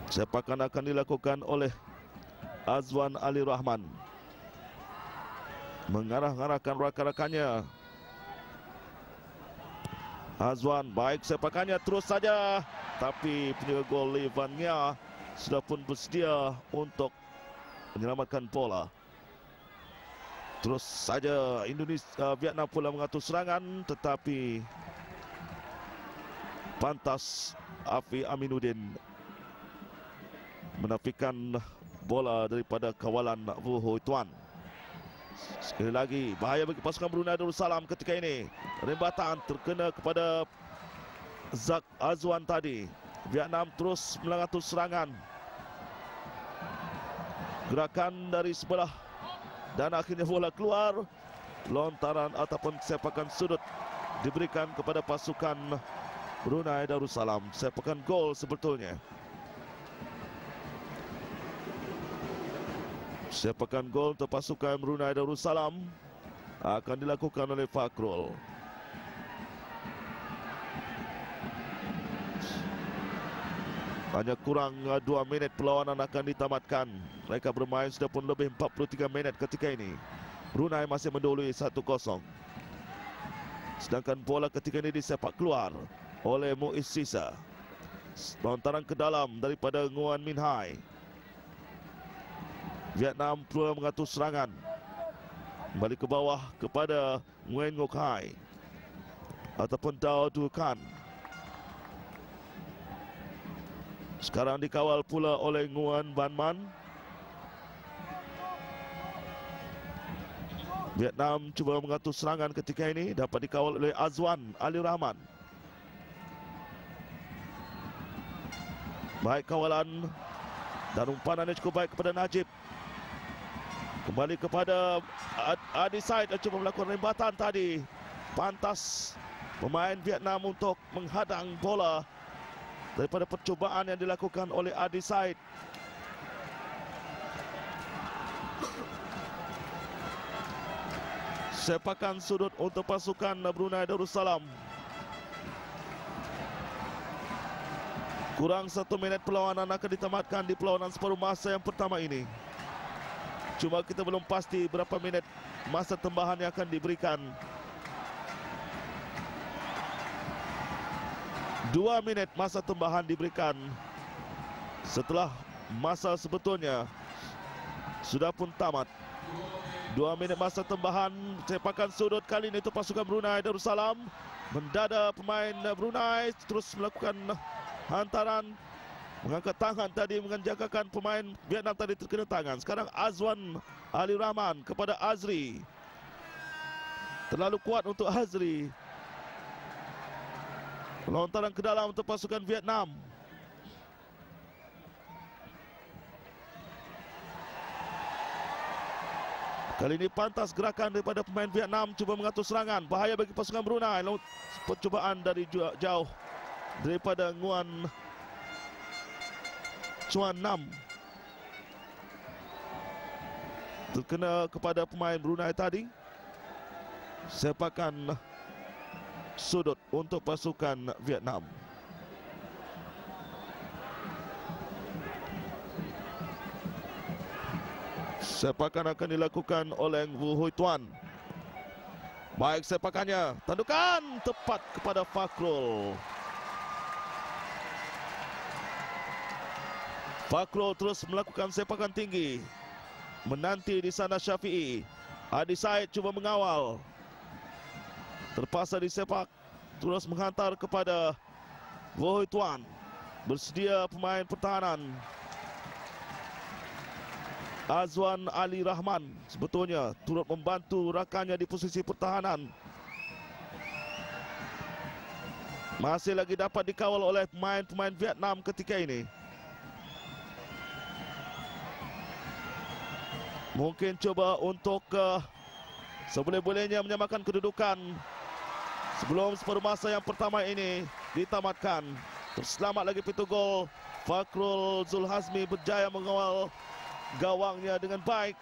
Sepakan akan dilakukan oleh Azwan Ali Rahman. Mengarah-arahkan rakan-rakannya. Azwan baik sepakannya terus saja. Tapi penjaga gol Levan Nya sudah pun bersedia untuk menyelamatkan bola. Terus saja Vietnam pula mengatur serangan, tetapi pantas Afi Aminuddin menafikan bola daripada kawalan Vu Hoi Tuan. Sekali lagi bahaya bagi pasukan Brunei Darussalam ketika ini. Rembatan terkena kepada Zak Azwan tadi. Vietnam terus mengatur serangan. Gerakan dari sebelah dan akhirnya bola keluar. Lontaran ataupun sepakan sudut diberikan kepada pasukan Brunei Darussalam. Sepakan gol sebetulnya. Sepakan gol untuk pasukan Brunei Darussalam akan dilakukan oleh Fakrul. Hanya kurang 2 minit perlawanan akan ditamatkan. Mereka bermain sudah pun lebih 43 minit ketika ini. Brunei masih mendahului 1-0. Sedangkan bola ketika ini disepak keluar oleh Muiz Sisa. Lontaran ke dalam daripada Nguyen Minh Hai. Vietnam perlu mengatur serangan. Kembali ke bawah kepada Nguyen Ngoc Hai ataupun Dao Du Kan. Sekarang dikawal pula oleh Nguyen Van Man. Vietnam cuba mengatur serangan ketika ini. Dapat dikawal oleh Azwan Ali Rahman. Baik kawalan dan umpanannya cukup baik kepada Najib. Kembali kepada Adi Said yang cuba melakukan rembatan tadi. Pantas pemain Vietnam untuk menghadang bola daripada percubaan yang dilakukan oleh Adi Said. Sepakan sudut untuk pasukan Brunei Darussalam. Kurang 1 minit perlawanan akan ditamatkan di perlawanan separuh masa yang pertama ini. Cuma kita belum pasti berapa minit masa tambahan yang akan diberikan. 2 minit masa tambahan diberikan setelah masa sebetulnya sudah pun tamat. 2 minit masa tambahan. Sepakan sudut kali ini untuk pasukan Brunei Darussalam. Mendada pemain Brunei terus melakukan hantaran. Mengangkat tangan tadi menjagakan pemain Vietnam tadi terkena tangan. Sekarang Azwan Ali Rahman kepada Azri. Terlalu kuat untuk Azri. Lontaran ke dalam untuk pasukan Vietnam. Kali ini pantas gerakan daripada pemain Vietnam cuba mengatur serangan. Bahaya bagi pasukan Brunei. Percubaan dari jauh daripada Nguyen Chuan Nam. Terkena kepada pemain Brunei tadi. Sepakan sudut untuk pasukan Vietnam. Sepakan akan dilakukan oleh Vu Hoi Tuan. Baik sepakannya. Tandukan tepat kepada Fakrul. Fakrul terus melakukan sepakan tinggi. Menanti di sana Syafi'i. Adi Said cuba mengawal. Terpaksa disepak. Terus menghantar kepada Wohui Tuan. Bersedia pemain pertahanan. Azwan Ali Rahman sebetulnya turut membantu rakannya di posisi pertahanan. Masih lagi dapat dikawal oleh pemain-pemain Vietnam ketika ini. Mungkin coba untuk seboleh-bolehnya menyamakan kedudukan sebelum separuh masa yang pertama ini ditamatkan. Terselamat lagi pintu gol. Fakrul Zulhazmi berjaya mengawal gawangnya dengan baik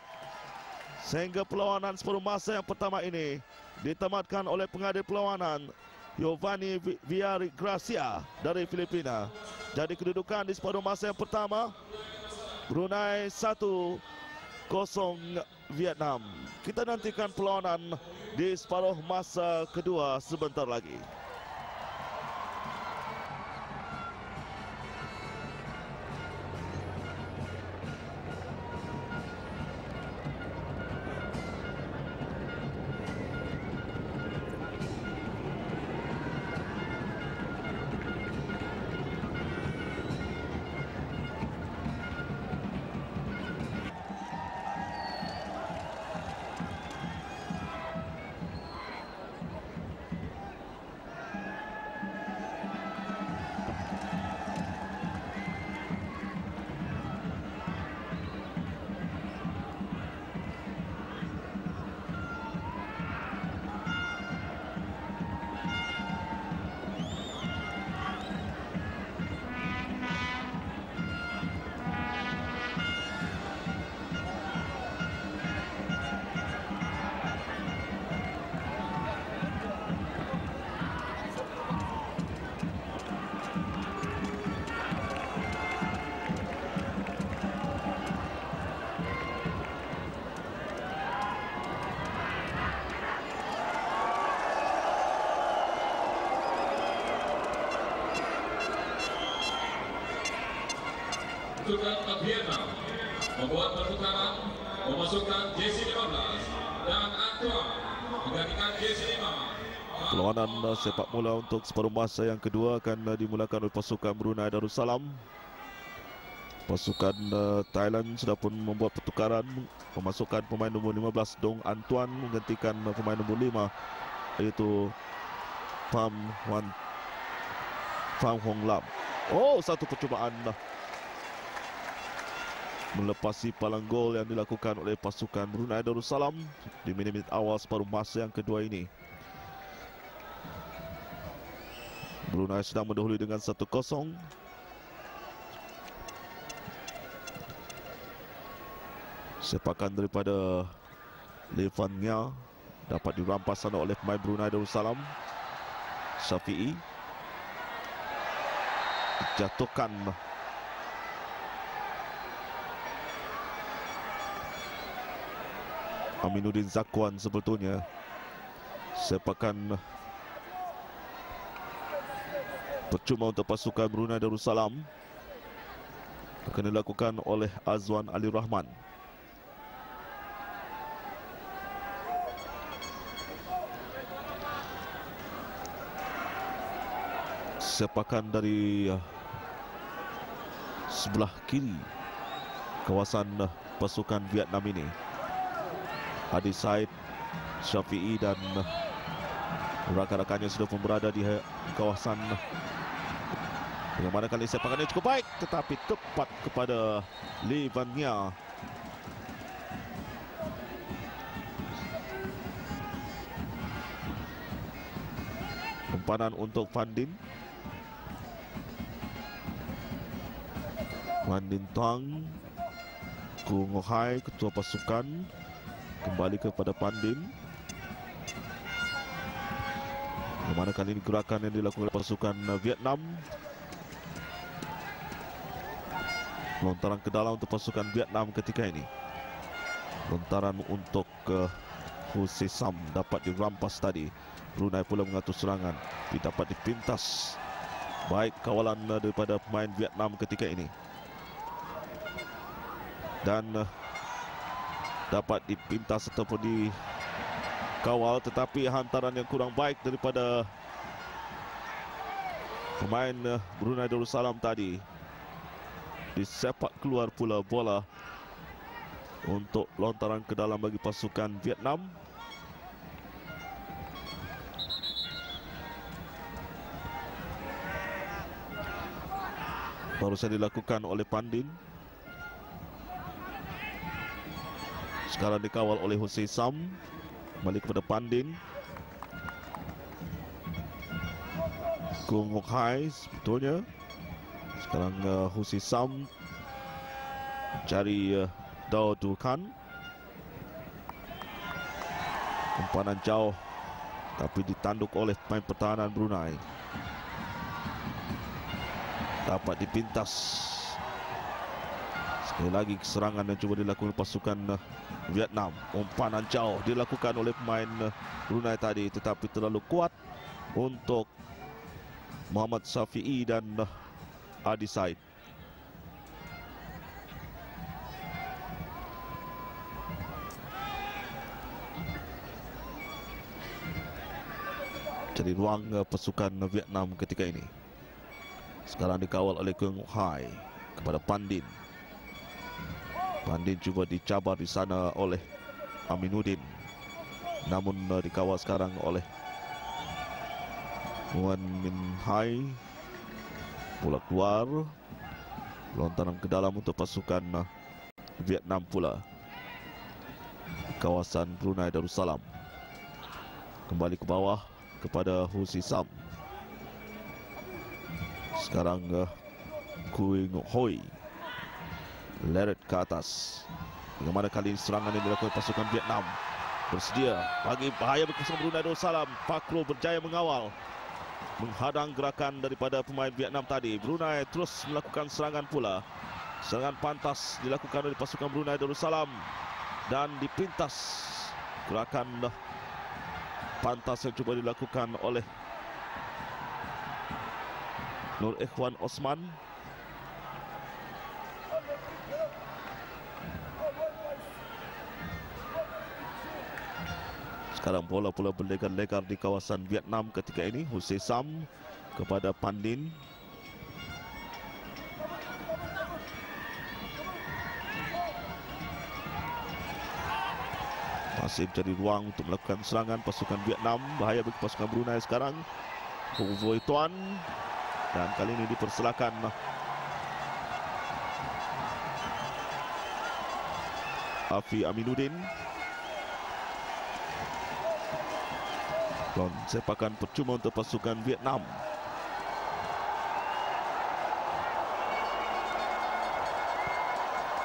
sehingga perlawanan separuh masa yang pertama ini ditamatkan oleh pengadil perlawanan Giovanni Villagracia dari Filipina. Jadi kedudukan di separuh masa yang pertama, Brunei 1-0 Vietnam. Kita nantikan perlawanan di separuh masa kedua sebentar lagi. Pasukan Vietnam membuat pertukaran memasukkan jersey 15 dan Antoine menggantikan jersey 5. Perlawanan sepak bola untuk separuh masa yang kedua akan dimulakan oleh pasukan Brunei Darussalam. Pasukan Thailand sudah pun membuat pertukaran memasukkan pemain nombor 15 Dong Antoine menggantikan pemain nombor 5 iaitu Pham Hong Lam. Oh, satu percubaan melepasi palang gol yang dilakukan oleh pasukan Brunei Darussalam di minit-minit awal separuh masa yang kedua ini. Brunei sedang mendahului dengan 1-0. Sepakan daripada Levan Nya dapat dirampas sana oleh pemain Brunei Darussalam. Syafi'i dijatuhkan. Aminuddin Zakwan sebetulnya. Sepakan percuma untuk pasukan Brunei Darussalam akan dilakukan oleh Azwan Ali Rahman. Sepakan dari sebelah kiri kawasan pasukan Vietnam ini. Adi Said, Syafi'i dan rakan-rakannya sudah pun berada di kawasan. Bagaimana kali sepakannya cukup baik tetapi tepat kepada Levan Nya. Umpanan untuk Fandin. Fandin Tang, Ku Ngohai, ketua pasukan, kembali kepada Pandin. Bagaimana kali ini gerakan yang dilakukan oleh pasukan Vietnam. Lontaran ke dalam untuk pasukan Vietnam ketika ini. Lontaran untuk Hu Se Sam dapat dirampas tadi. Brunei pula mengatur serangan, tapi dapat dipintas. Baik kawalan daripada pemain Vietnam ketika ini. Dan dapat dipintas ataupun dikawal, tetapi hantaran yang kurang baik daripada pemain Brunei Darussalam tadi. Disepak keluar pula bola untuk lontaran ke dalam bagi pasukan Vietnam. Baru saja dilakukan oleh Pandin. Sekarang dikawal oleh Hussein Sam. Balik kepada Pandin. Kung Wok Hai sebetulnya. Sekarang Hussein Sam cari Dao Dukan. Umpanan jauh tapi ditanduk oleh pemain pertahanan Brunei. Dapat dipintas. Sekali lagi serangan yang cuba dilakukan pasukan Vietnam. Umpanan jauh dilakukan oleh pemain Brunei tadi, tetapi terlalu kuat untuk Muhammad Syafi'i dan Adi Said. Jadi ruang pasukan Vietnam ketika ini. Sekarang dikawal oleh Kung Hai kepada Pandin. Pandin cuba dicabar di sana oleh Aminuddin. Namun dikawal sekarang oleh Nguyen Minh Hai. Bola keluar. Lontaran ke dalam untuk pasukan Vietnam pula. Kawasan Brunei Darussalam. Kembali ke bawah kepada Hussein Sam. Sekarang Kui Ngoc Hoi leret ke atas. Bagaimana kali ini serangan yang dilakukan pasukan Vietnam. Bersedia bagi bahaya bagi pasukan Brunei Darussalam. Fakrul berjaya mengawal, menghadang gerakan daripada pemain Vietnam tadi. Brunei terus melakukan serangan pula. Serangan pantas dilakukan oleh pasukan Brunei Darussalam dan dipintas. Gerakan pantas yang cuba dilakukan oleh Nur Ikhwan Osman. Sekarang bola pula berlegar-legar di kawasan Vietnam ketika ini. Hussein Sam kepada Pandin. Masih menjadi ruang untuk melakukan serangan pasukan Vietnam. Bahaya bagi pasukan Brunei sekarang. Hung Voi Tuan. Dan kali ini dipersilakan Afi Aminuddin. Sepakan percuma untuk pasukan Vietnam.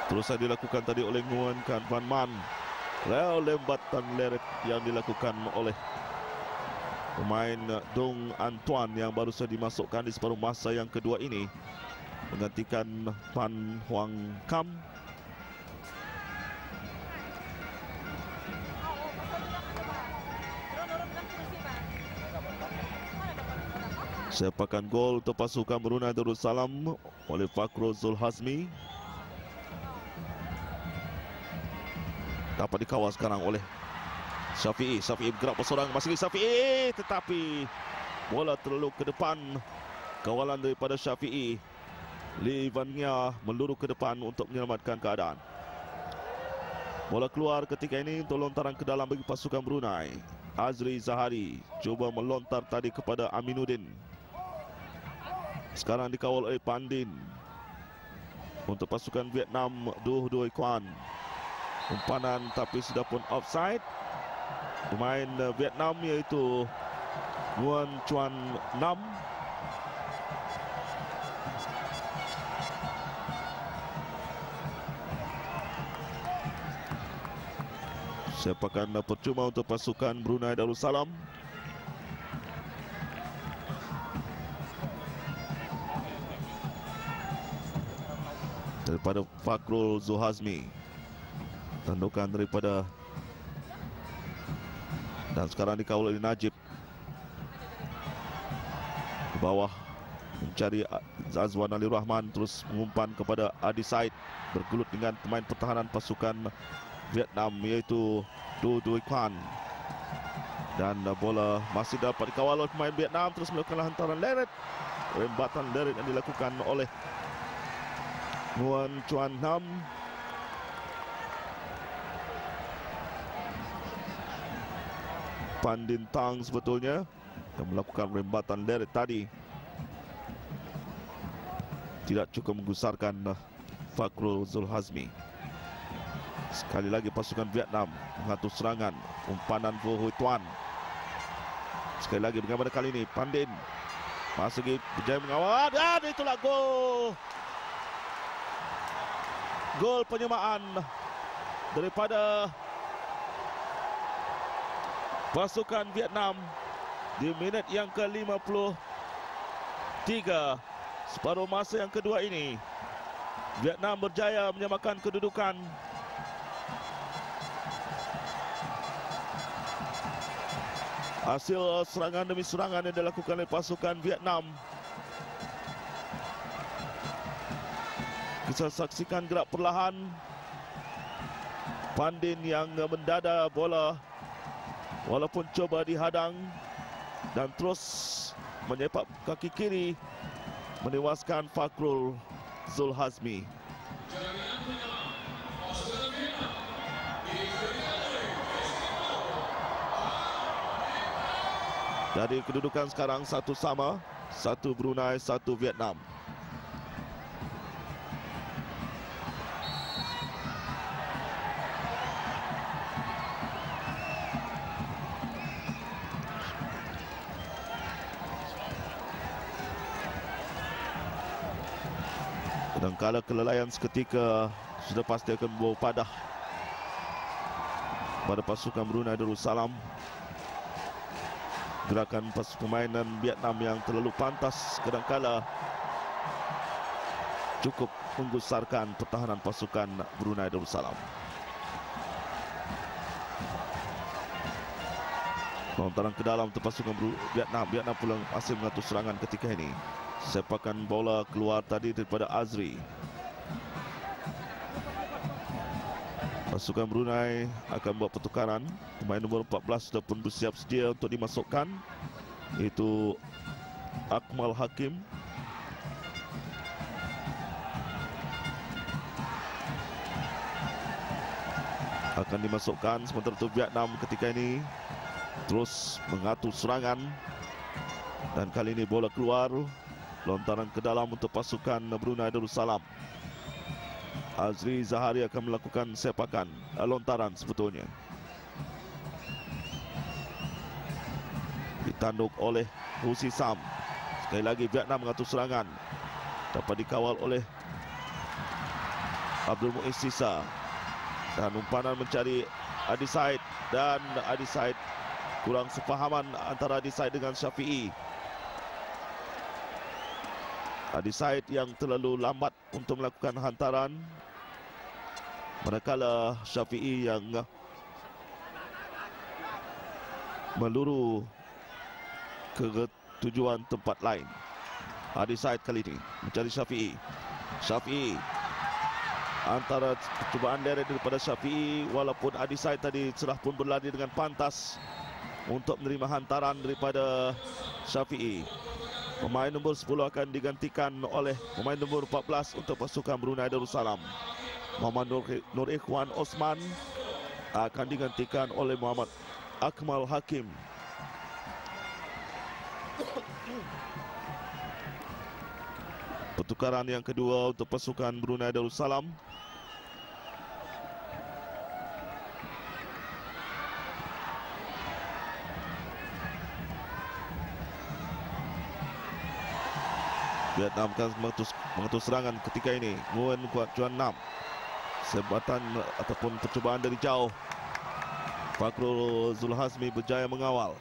Terus saja dilakukan tadi oleh Nguyen Can Van Man. Lembatan leret yang dilakukan oleh pemain Dong Antoine yang baru saja dimasukkan di separuh masa yang kedua ini, menggantikan Pan Huang Kam. Sepakan gol untuk pasukan Brunei Darussalam oleh Fakrul Zulhazmi. Dapat dikawal sekarang oleh Syafi'i. Syafi'i bergerak bersorang. Masih Syafi'i. Tetapi bola terlalu ke depan. Kawalan daripada Syafi'i. Lee Van Nia meluru ke depan untuk menyelamatkan keadaan. Bola keluar ketika ini untuk lontaran ke dalam bagi pasukan Brunei. Azri Zahari cuba melontar tadi kepada Aminuddin. Sekarang dikawal oleh Pandin. Untuk pasukan Vietnam, Duh Doi Quan. Umpanan tapi sudah pun offside. Pemain Vietnam iaitu Nguyen Chuan Nam. Sepakan percuma untuk pasukan Brunei Darussalam. Daripada Fakrul Zulhazmi. Tandukan daripada, dan sekarang dikawal oleh Najib. Ke bawah mencari Azwan Ali Rahman, terus mengumpan kepada Adi Said. Bergelut dengan pemain pertahanan pasukan Vietnam, iaitu Du Dui Quan. Dan bola masih dapat dikawal oleh pemain Vietnam, terus melakukan hantaran leret. Rembatan leret yang dilakukan oleh Nguyen Chuan Nam. Pandin Tang sebetulnya yang melakukan rembatan leret tadi tidak cukup menggusarkan Fakrul Zulhazmi. Sekali lagi pasukan Vietnam mengatur serangan. Umpanan Vo Hui Tuan. Sekali lagi bagaimana kali ini Pandin masih lagi berjaya mengawal, dan itulah gol. Gol penyamaan daripada pasukan Vietnam di minit yang ke-53. Separuh masa yang kedua ini, Vietnam berjaya menyamakan kedudukan. Hasil serangan demi serangan yang dilakukan oleh pasukan Vietnam. Kita saksikan gerak perlahan Pandin yang mendada bola walaupun coba dihadang, dan terus menyepak kaki kiri menewaskan Fakrul Zulhazmi. Jadi kedudukan sekarang 1-1, 1 Brunei, 1 Vietnam. Kadangkala kelalaian seketika sudah pasti akan membawa padah pada pasukan Brunei Darussalam. Gerakan permainan Vietnam yang terlalu pantas kadangkala cukup menggusarkan pertahanan pasukan Brunei Darussalam. Lontaran ke dalam untuk pasukan Vietnam. Vietnam pula masih mengatur serangan ketika ini. Sepakan bola keluar tadi daripada Azri. Pasukan Brunei akan buat pertukaran. Pemain nombor 14 sudah pun bersiap sedia untuk dimasukkan, itu Akmal Hakim. Akan dimasukkan, sementara itu Vietnam ketika ini terus mengatur serangan. Dan kali ini bola keluar, lontaran ke dalam untuk pasukan Brunei Darussalam. Azri Zahari akan melakukan sepakan, lontaran sebetulnya. Ditanduk oleh Husi Sam. Sekali lagi Vietnam mengatur serangan. Dapat dikawal oleh Abdul Muiz Sisa. Dan umpanan mencari Adi Said. Dan Adi Said, kurang sefahaman antara Adi Said dengan Syafi'i. Adi Said yang terlalu lambat untuk melakukan hantaran, manakala Syafi'i yang meluru ke tujuan tempat lain. Adi Said kali ini mencari Syafi'i. Syafi'i, antara percubaan deret daripada Syafi'i, walaupun Adi Said tadi sudah pun berlari dengan pantas untuk menerima hantaran daripada Syafi'i. Pemain nombor 10 akan digantikan oleh pemain nombor 14 untuk pasukan Brunei Darussalam. Muhammad Nur Ikhwan Osman akan digantikan oleh Muhammad Akmal Hakim. Pertukaran yang kedua untuk pasukan Brunei Darussalam. Vietnam akan mengatur serangan ketika ini. Nguyen Chuan Nam. Sebatan ataupun percubaan dari jauh. Fakrul Zulhazmi berjaya mengawal.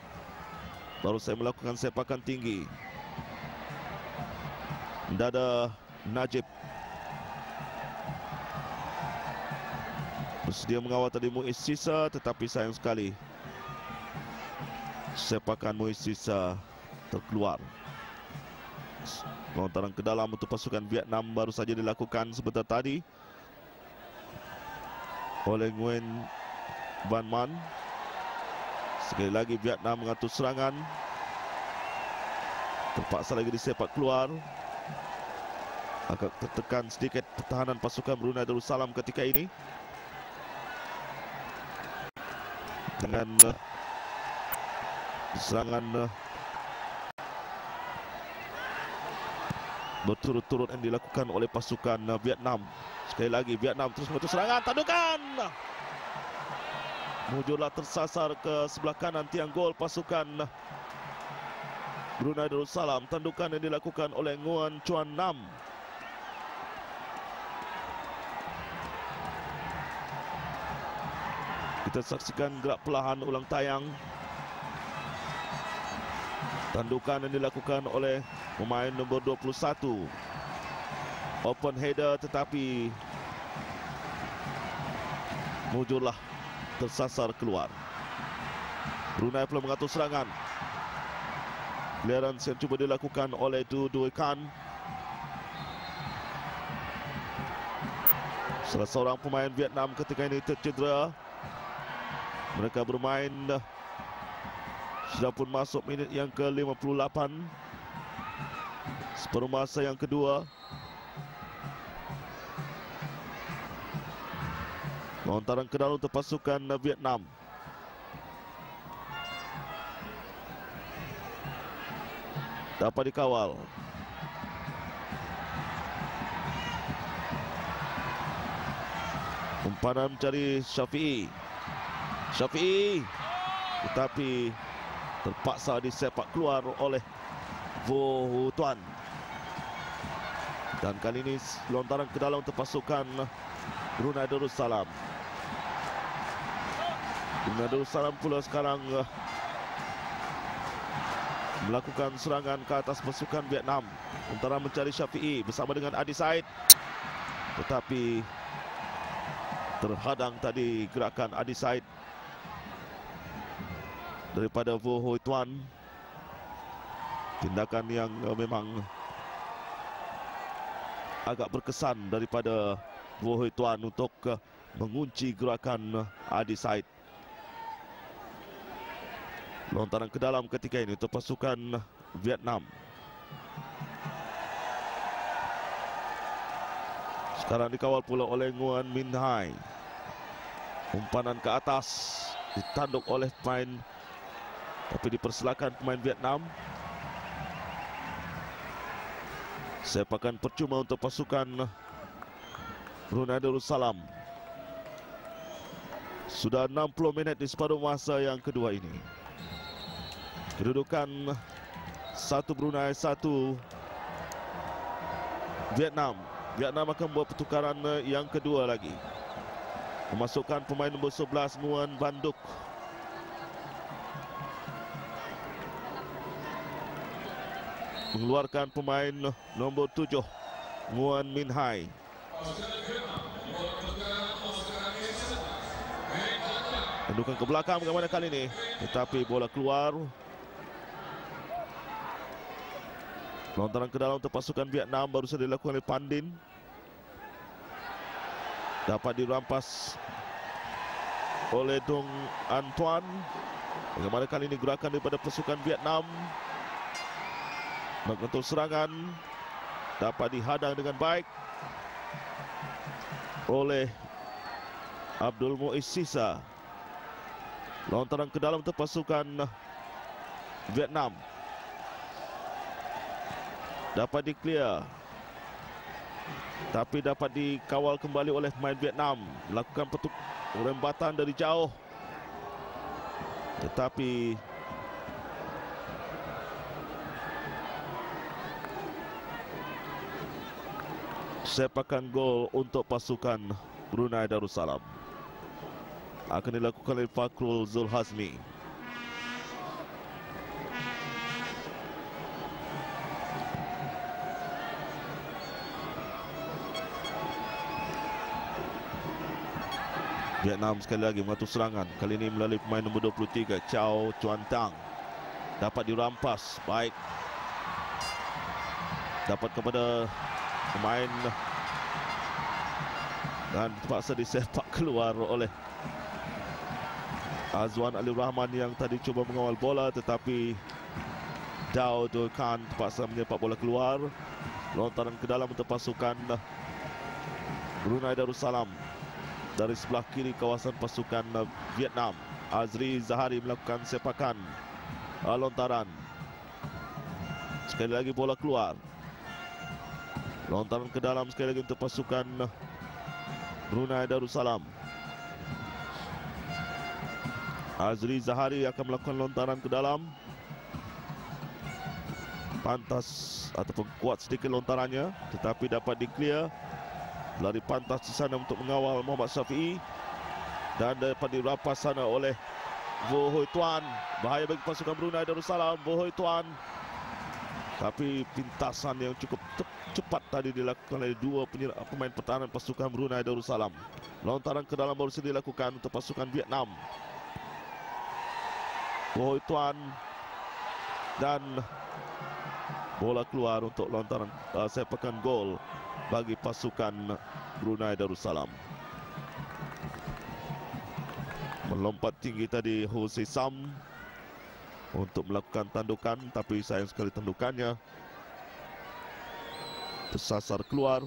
Baru saya melakukan sepakan tinggi. Dada Najib bersedia mengawal tadi Muiz Sisa, tetapi sayang sekali sepakan Muiz Sisa terkeluar. Lontaran ke dalam untuk pasukan Vietnam baru saja dilakukan sebentar tadi. oleh Nguyen Van Man. Sekali lagi Vietnam mengatur serangan. Terpaksa lagi disepak keluar. Agak tertekan sedikit pertahanan pasukan Brunei Darussalam ketika ini. Dengan serangan berturut-turut yang dilakukan oleh pasukan Vietnam. Sekali lagi Vietnam terus mengatur serangan. Tandukan! Mujurlah tersasar ke sebelah kanan tiang gol pasukan Brunei Darussalam. Tandukan yang dilakukan oleh Nguyen Chuan Nam. Kita saksikan gerak perlahan ulang tayang. Tandukan yang dilakukan oleh pemain nombor 21. Open header tetapi mujurlah tersasar keluar. Brunei perlu mengatur serangan. Clearance yang cuba dilakukan oleh Du Dui Kan. Salah seorang pemain Vietnam ketika ini tercedera. Mereka bermain sudah pun masuk minit yang ke-58. Separuh masa yang kedua. Lontaran ke dalam untuk pasukan Vietnam. Dapat dikawal. Umpanan mencari Syafi'i. Tetapi terpaksa disepak keluar oleh Vo Hu Tuan. Dan kali ini lontaran ke dalam untuk pasukan Brunei Darussalam. Brunei Darussalam pula sekarang melakukan serangan ke atas pasukan Vietnam. Antara mencari Syafi'i bersama dengan Adi Said. Tetapi terhadang tadi gerakan Adi Said daripada Vo Hu Tuan. Tindakan yang memang agak berkesan daripada Vo Hu Tuan untuk mengunci gerakan Adi Said. Lontaran ke dalam ketika ini untuk pasukan Vietnam. Sekarang dikawal pula oleh Nguyen Minh Hai. Umpanan ke atas ditanduk oleh pemain, tapi dipersilakan pemain Vietnam. Sepakan percuma untuk pasukan Brunei Darussalam. Sudah 60 minit di separuh masa yang kedua ini. Kedudukan 1 Brunei, 1 Vietnam. Vietnam akan buat pertukaran yang kedua lagi. Memasukkan pemain nombor 11 Nguyen Van Duc. Mengeluarkan pemain nombor 7 Nguyen Minh Hai. Tendukan ke belakang bagaimana kali ini, tetapi bola keluar. Lontaran ke dalam untuk pasukan Vietnam baru saja dilakukan oleh Pandin. Dapat dirampas oleh Dong Antoine. Bagaimana kali ini gerakan daripada pasukan Vietnam. Mengentul serangan. Dapat dihadang dengan baik oleh Abdul Muiz Sisa. Lontaran ke dalam untuk pasukan Vietnam. Dapat di-clear. Tapi dapat dikawal kembali oleh pemain Vietnam. Melakukan rembatan dari jauh. Tetapi sepakan gol untuk pasukan Brunei Darussalam akan dilakukan oleh Fakrul Zulhazmi. Vietnam sekali lagi mengatur serangan. Kali ini melalui pemain nombor 23 Chow Chuan Tang. Dapat dirampas. Baik. Dapat kepada pemain dan terpaksa disepak keluar oleh Azwan Ali Rahman yang tadi cuba mengawal bola, tetapi Daud Khan terpaksa menyepak bola keluar. Lontaran ke dalam untuk pasukan Brunei Darussalam dari sebelah kiri kawasan pasukan Vietnam. Azri Zahari melakukan sepakan lontaran. Sekali lagi bola keluar. Lontaran ke dalam sekali lagi untuk pasukan Brunei Darussalam. Azri Zahari akan melakukan lontaran ke dalam. Pantas ataupun kuat sedikit lontarannya, tetapi dapat di-clear. Lari pantas di sana untuk mengawal Muhammad Syafi'i. Dan dapat dirampas sana oleh Vo Hoi Tuan. Bahaya bagi pasukan Brunei Darussalam. Vo Hoi Tuan. Tapi pintasan yang cukup cepat tadi dilakukan oleh dua pemain pertahanan pasukan Brunei Darussalam. Lontaran ke dalam baru saja dilakukan untuk pasukan Vietnam. Vo Hoi Tuan. Dan bola keluar untuk lontaran sepakan gol bagi pasukan Brunei Darussalam. Melompat tinggi tadi Ho Se Sam untuk melakukan tandukan, tapi sayang sekali tandukannya tersasar keluar.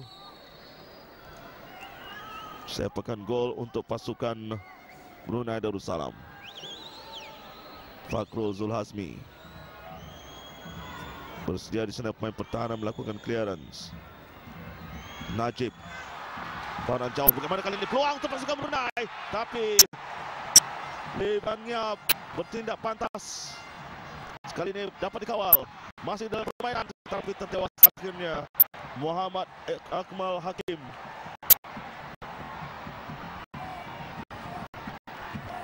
Sepakan gol untuk pasukan Brunei Darussalam. Fakrul Zulhazmi bersedia di sana, pemain pertahanan melakukan clearance. Najib, panah jauh, bagaimana kali ini peluang untuk pasukan Brunei, tapi Lebangnya bertindak pantas. Sekali ini dapat dikawal, masih dalam permainan, tetapi tertewas akhirnya Muhammad Akmal Hakim.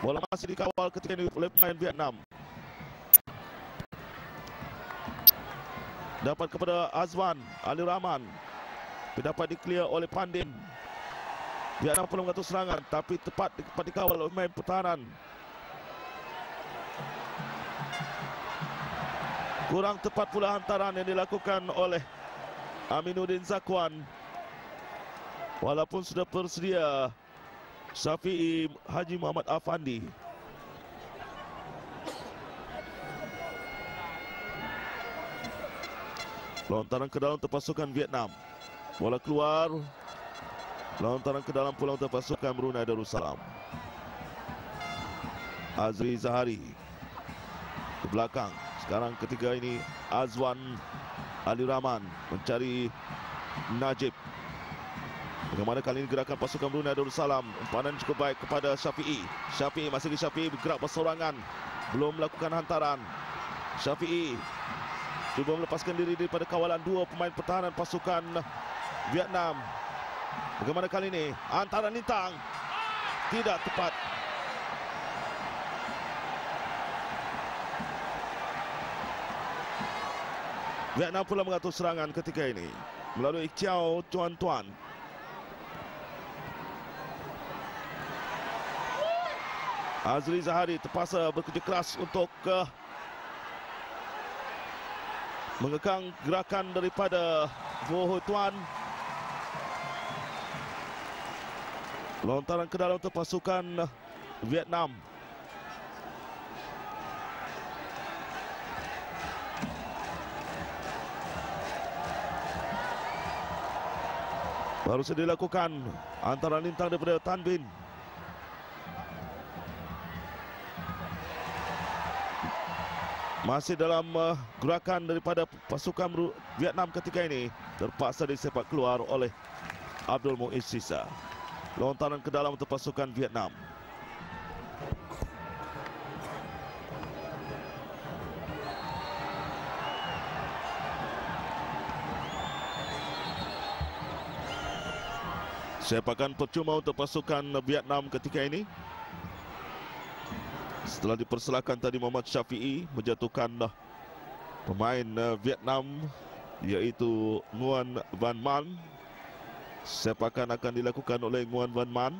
Bola masih dikawal ketika ini oleh pemain Vietnam. Dapat kepada Azwan Ali Rahman. Dapat di-clear oleh Pandin. Vietnam perlu mengatur serangan, tapi tepat dikawal oleh pemain pertahanan. Kurang tepat pula hantaran yang dilakukan oleh Aminuddin Zakwan. Walaupun sudah bersedia Syafi'i Haji Muhammad Afandi. Lontaran ke dalam untuk pasukan Vietnam. Bola keluar. Lontaran ke dalam pula untuk pasukan Brunei Darussalam. Azri Zahari ke belakang. Sekarang ketiga ini Azwan Ali Rahman mencari Najib. Bagaimana kali ini gerakan pasukan Brunei Darussalam. Umpanan cukup baik kepada Syafi'i. Syafi'i masih lagi Syafi'i bergerak bersorangan. Belum melakukan hantaran. Syafi'i cuba melepaskan diri daripada kawalan dua pemain pertahanan pasukan Vietnam. Bagaimana kali ini? Hantaran lintang. Tidak tepat. Vietnam pula mengatur serangan ketika ini melalui Chiao Chuan Tuan. Azri Zahari terpaksa bekerja keras untuk mengekang gerakan daripada Vo Hoi Tuan. Lontaran ke dalam untuk pasukan Vietnam. Baru saja dilakukan antara lintang daripada Tan Bin. Masih dalam gerakan daripada pasukan Vietnam ketika ini. Terpaksa disepak keluar oleh Abdul Muiz Sisa. Lontaran ke dalam untuk pasukan Vietnam. Sepakan percuma untuk pasukan Vietnam ketika ini. Setelah dipersilakan tadi Muhammad Syafi'i menjatuhkan pemain Vietnam iaitu Nguyen Van Man. Sepakan akan dilakukan oleh Nguyen Van Man.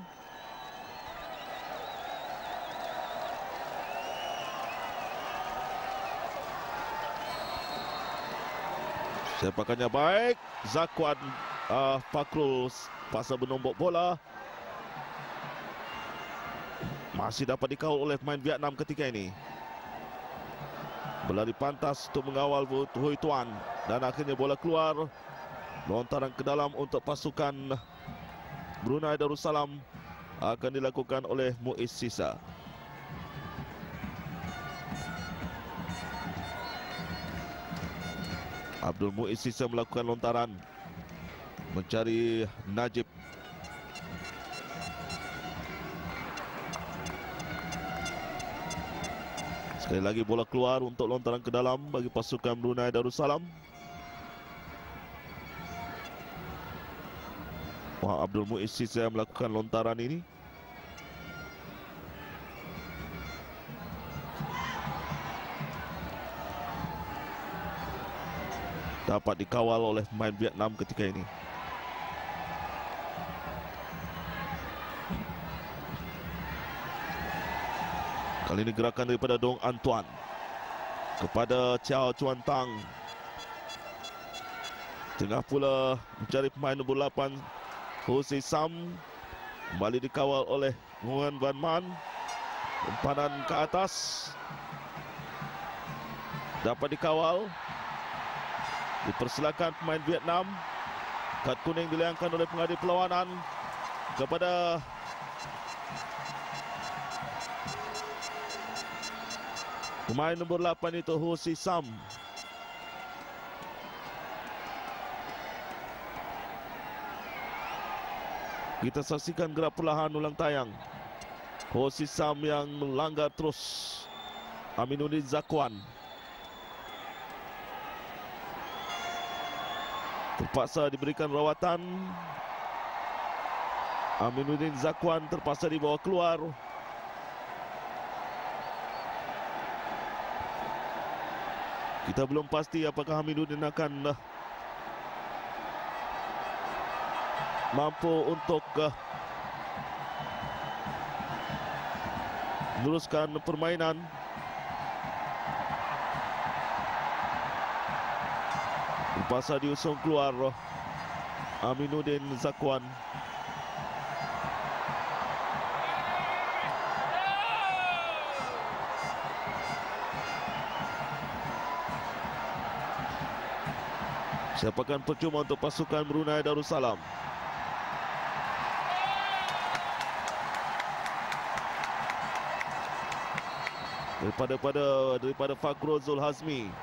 Sepakannya baik. Zakwan Fakrul pasal bernombok bola. Masih dapat dikawal oleh pemain Vietnam ketika ini. Berlari pantas untuk mengawal Hoi Tuan. Dan akhirnya bola keluar. Lontaran ke dalam untuk pasukan Brunei Darussalam akan dilakukan oleh Muiz Sisa. Abdul Muiz Sisa melakukan lontaran mencari Najib. Sekali lagi bola keluar untuk lontaran ke dalam bagi pasukan Brunei Darussalam. Wah, Abdul Muiz Sisa melakukan lontaran ini. Dapat dikawal oleh pemain Vietnam ketika ini. Kali ini gerakan daripada Dong Antoine kepada Chow Chuan Tang. Tengah pula mencari pemain nombor 8 Jose Sam. Kembali dikawal oleh Nguyen Van Man. Umpanan ke atas. Dapat dikawal. Dipersilakan pemain Vietnam. Kad kuning dilayangkan oleh pengadil perlawanan kepada pemain nombor 8 itu Jose Sam. Kita saksikan gerak perlahan ulang tayang. Jose Sam yang melanggar terus Aminuddin Zakwan. Terpaksa diberikan rawatan. Aminuddin Zakwan terpaksa dibawa keluar. Kita belum pasti apakah Aminuddin akan mampu untuk meneruskan permainan. Terpaksa diusung keluar Aminuddin Zakwan. Siapakan percuma untuk pasukan Brunei Darussalam. Daripada Fakrul Zulhazmi.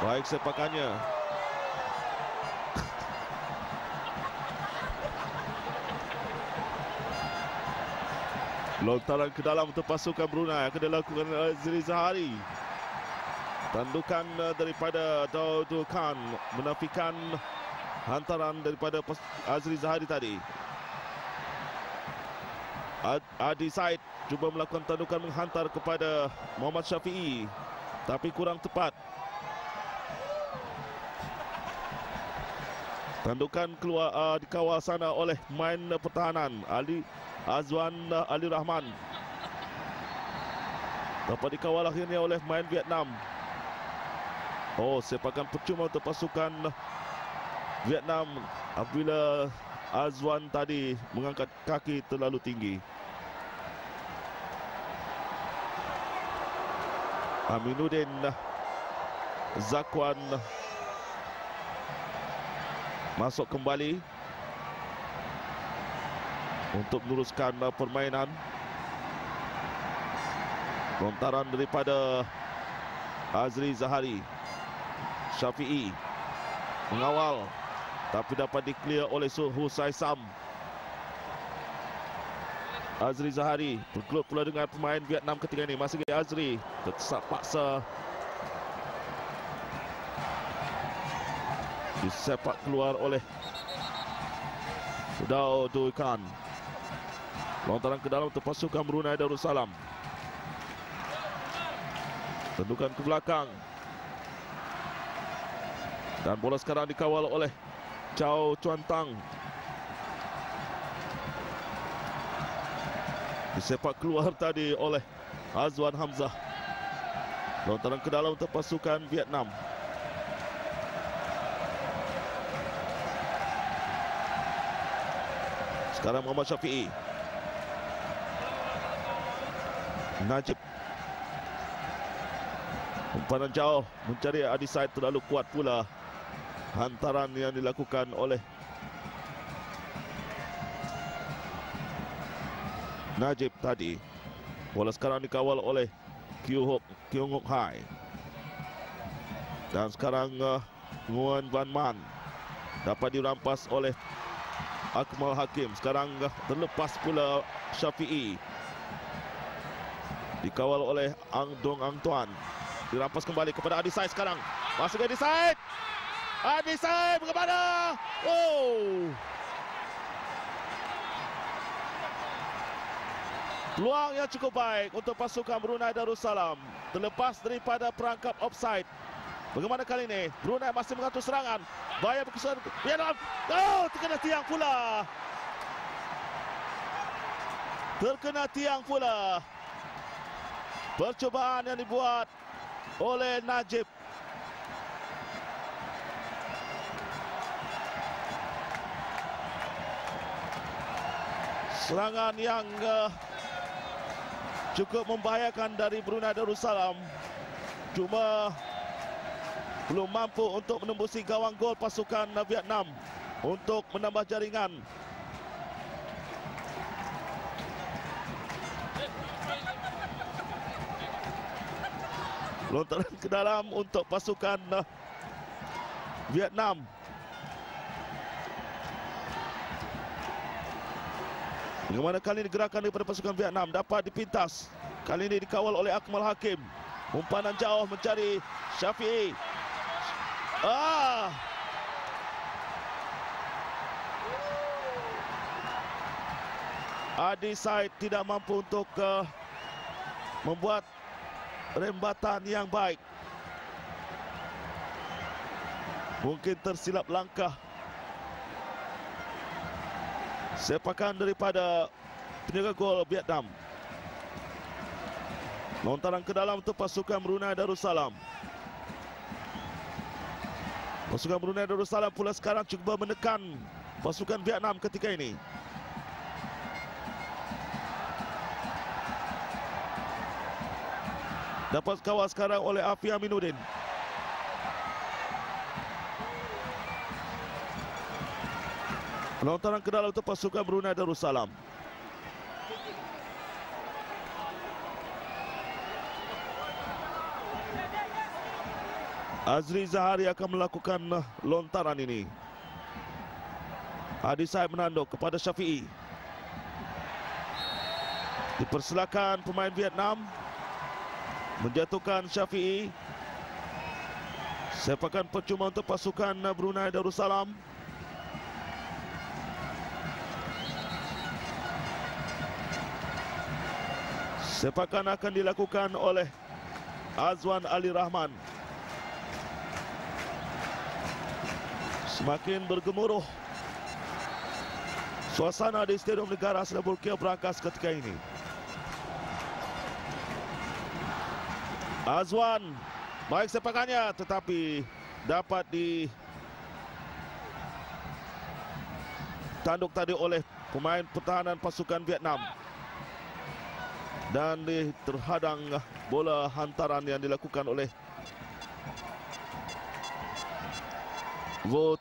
Baik sepakannya. Lontaran ke dalam untuk pasukan Brunei akan dilakukan Azri Zahari. Tandukan daripada Daud Khan menafikan hantaran daripada Azri Zahari tadi. Adi Said cuba melakukan tandukan menghantar kepada Muhammad Syafi'i, tapi kurang tepat. Tandukan keluar dikawal sana oleh main pertahanan Azwan Ali Rahman. Dapat dikawal akhirnya oleh main Vietnam. Oh, sepakan percuma untuk pasukan Vietnam apabila Azwan tadi mengangkat kaki terlalu tinggi. Aminuddin Zakwan masuk kembali untuk meneruskan permainan. Lontaran daripada Azri Zahari. Syafi'i mengawal, tapi dapat di-clear oleh Husai Sam. Azri Zahari bergelut pula dengan pemain Vietnam ketika ini. Masih Azri terpaksa disepak keluar oleh Daud Khan. Lontaran ke dalam untuk pasukan Brunei Darussalam. Tendukan ke belakang. Dan bola sekarang dikawal oleh Chow Chuan Tang. Disepak keluar tadi oleh Azwan Hamzah. Lontaran ke dalam untuk pasukan Vietnam. Sekarang Muhammad Syafi'i. Najib. Umpanan jauh mencari Adisai, terlalu kuat pula hantaran yang dilakukan oleh Najib tadi. Bola sekarang dikawal oleh Kyung Hook Hai. Dan sekarang Nguyen Van Man dapat dirampas oleh Akmal Hakim. Sekarang terlepas pula Syafi'i. Dikawal oleh Ang Dong Ang Tuan. Dirampas kembali kepada Adisai sekarang. Masuk ke Adisai. Adisai bagaimana? Oh. Peluang yang cukup baik untuk pasukan Brunei Darussalam. Terlepas daripada perangkap offside. Bagaimana kali ini? Brunei masih mengatur serangan. Bahaya berkesan. Oh, terkena tiang pula. Terkena tiang pula. Percubaan yang dibuat oleh Najib. Serangan yang cukup membahayakan dari Brunei Darussalam. Cuma belum mampu untuk menembusi gawang gol pasukan Vietnam untuk menambah jaringan. Lontaran ke dalam untuk pasukan Vietnam. Bagaimana kali ini gerakan daripada pasukan Vietnam dapat dipintas. Kali ini dikawal oleh Akmal Hakim. Umpanan jauh mencari Syafi'i. Adisai tidak mampu untuk membuat rembatan yang baik. Mungkin tersilap langkah. Sepakan daripada penjaga gol Vietnam. Lontaran ke dalam untuk pasukan Brunei Darussalam. Pasukan Brunei Darussalam pula sekarang cuba menekan pasukan Vietnam ketika ini. Dapat kawal sekarang oleh Afi Aminuddin. Lontaran ke dalam untuk pasukan Brunei Darussalam. Azri Zahari akan melakukan lontaran ini. Adisai menanduk kepada Syafi'i. Dipersilakan pemain Vietnam menjatuhkan Syafi'i. Sepakan percuma untuk pasukan Brunei Darussalam. Sepakan akan dilakukan oleh Azwan Ali Rahman. Semakin bergemuruh suasana di Stadium Negara Sdn Bhd Brankas ketika ini. Azwan baik sepakannya, tetapi dapat ditanduk tadi oleh pemain pertahanan pasukan Vietnam. Dan terhadang bola hantaran yang dilakukan oleh Vo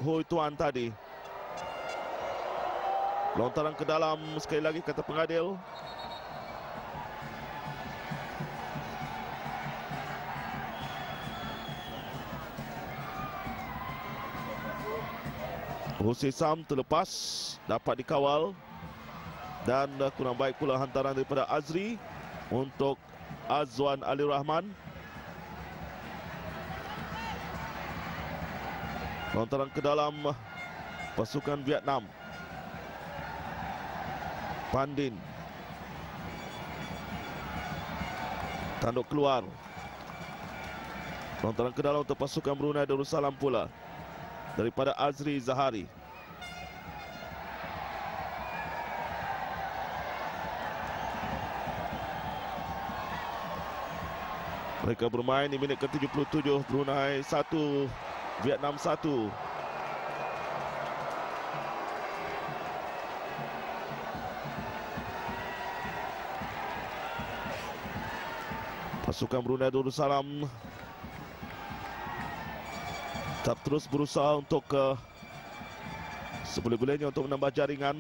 Hoi Tuan tadi. Lontaran ke dalam sekali lagi kata pengadil. Hussein Sam terlepas, dapat dikawal. Dan kurang baik pula hantaran daripada Azri untuk Azwan Ali Rahman. Lontaran ke dalam pasukan Vietnam. Pandin. Tanduk keluar. Lontaran ke dalam untuk pasukan Brunei Darussalam pula daripada Azri Zahari. Mereka bermain di minit ke-77. Brunei 1, Vietnam 1. Pasukan Brunei Darussalam tetap terus berusaha untuk seboleh-bolehnya untuk menambah jaringan,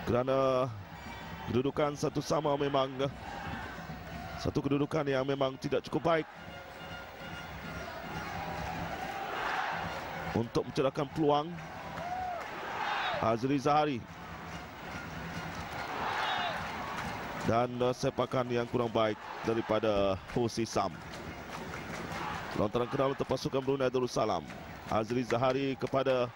kerana kedudukan satu sama memang satu kedudukan yang memang tidak cukup baik untuk mencedahkan peluang Azri Zahari. Dan sepakan yang kurang baik daripada Ho Si Sam. Lontaran ke dalam untuk pasukan Brunei Darussalam. Azri Zahari kepada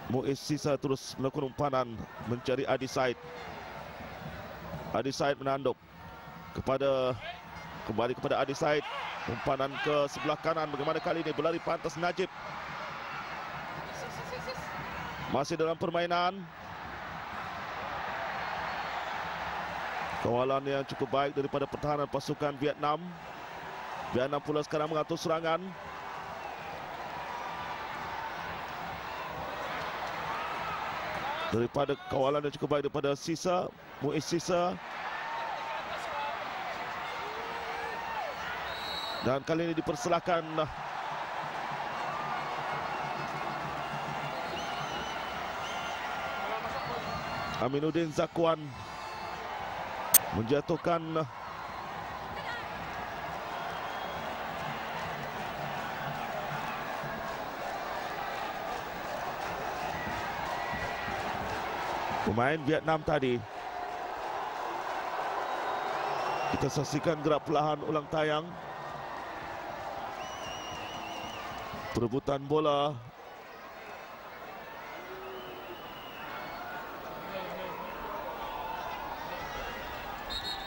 Muiz Sisa terus melakukan umpanan mencari Adi Said. Adi Said menanduk kembali kepada Adi Said. Umpanan ke sebelah kanan, bagaimana kali ini berlari pantas Najib. Masih dalam permainan. Kawalan yang cukup baik daripada pertahanan pasukan Vietnam. Vietnam pula sekarang mengatur serangan. Daripada kawalan yang cukup baik daripada Sisa, Muiz Sisa. Dan kali ini dipersilahkan Aminuddin Zakwan menjatuhkan pemain Vietnam tadi. Kita saksikan gerak perlahan ulang tayang. Perebutan bola.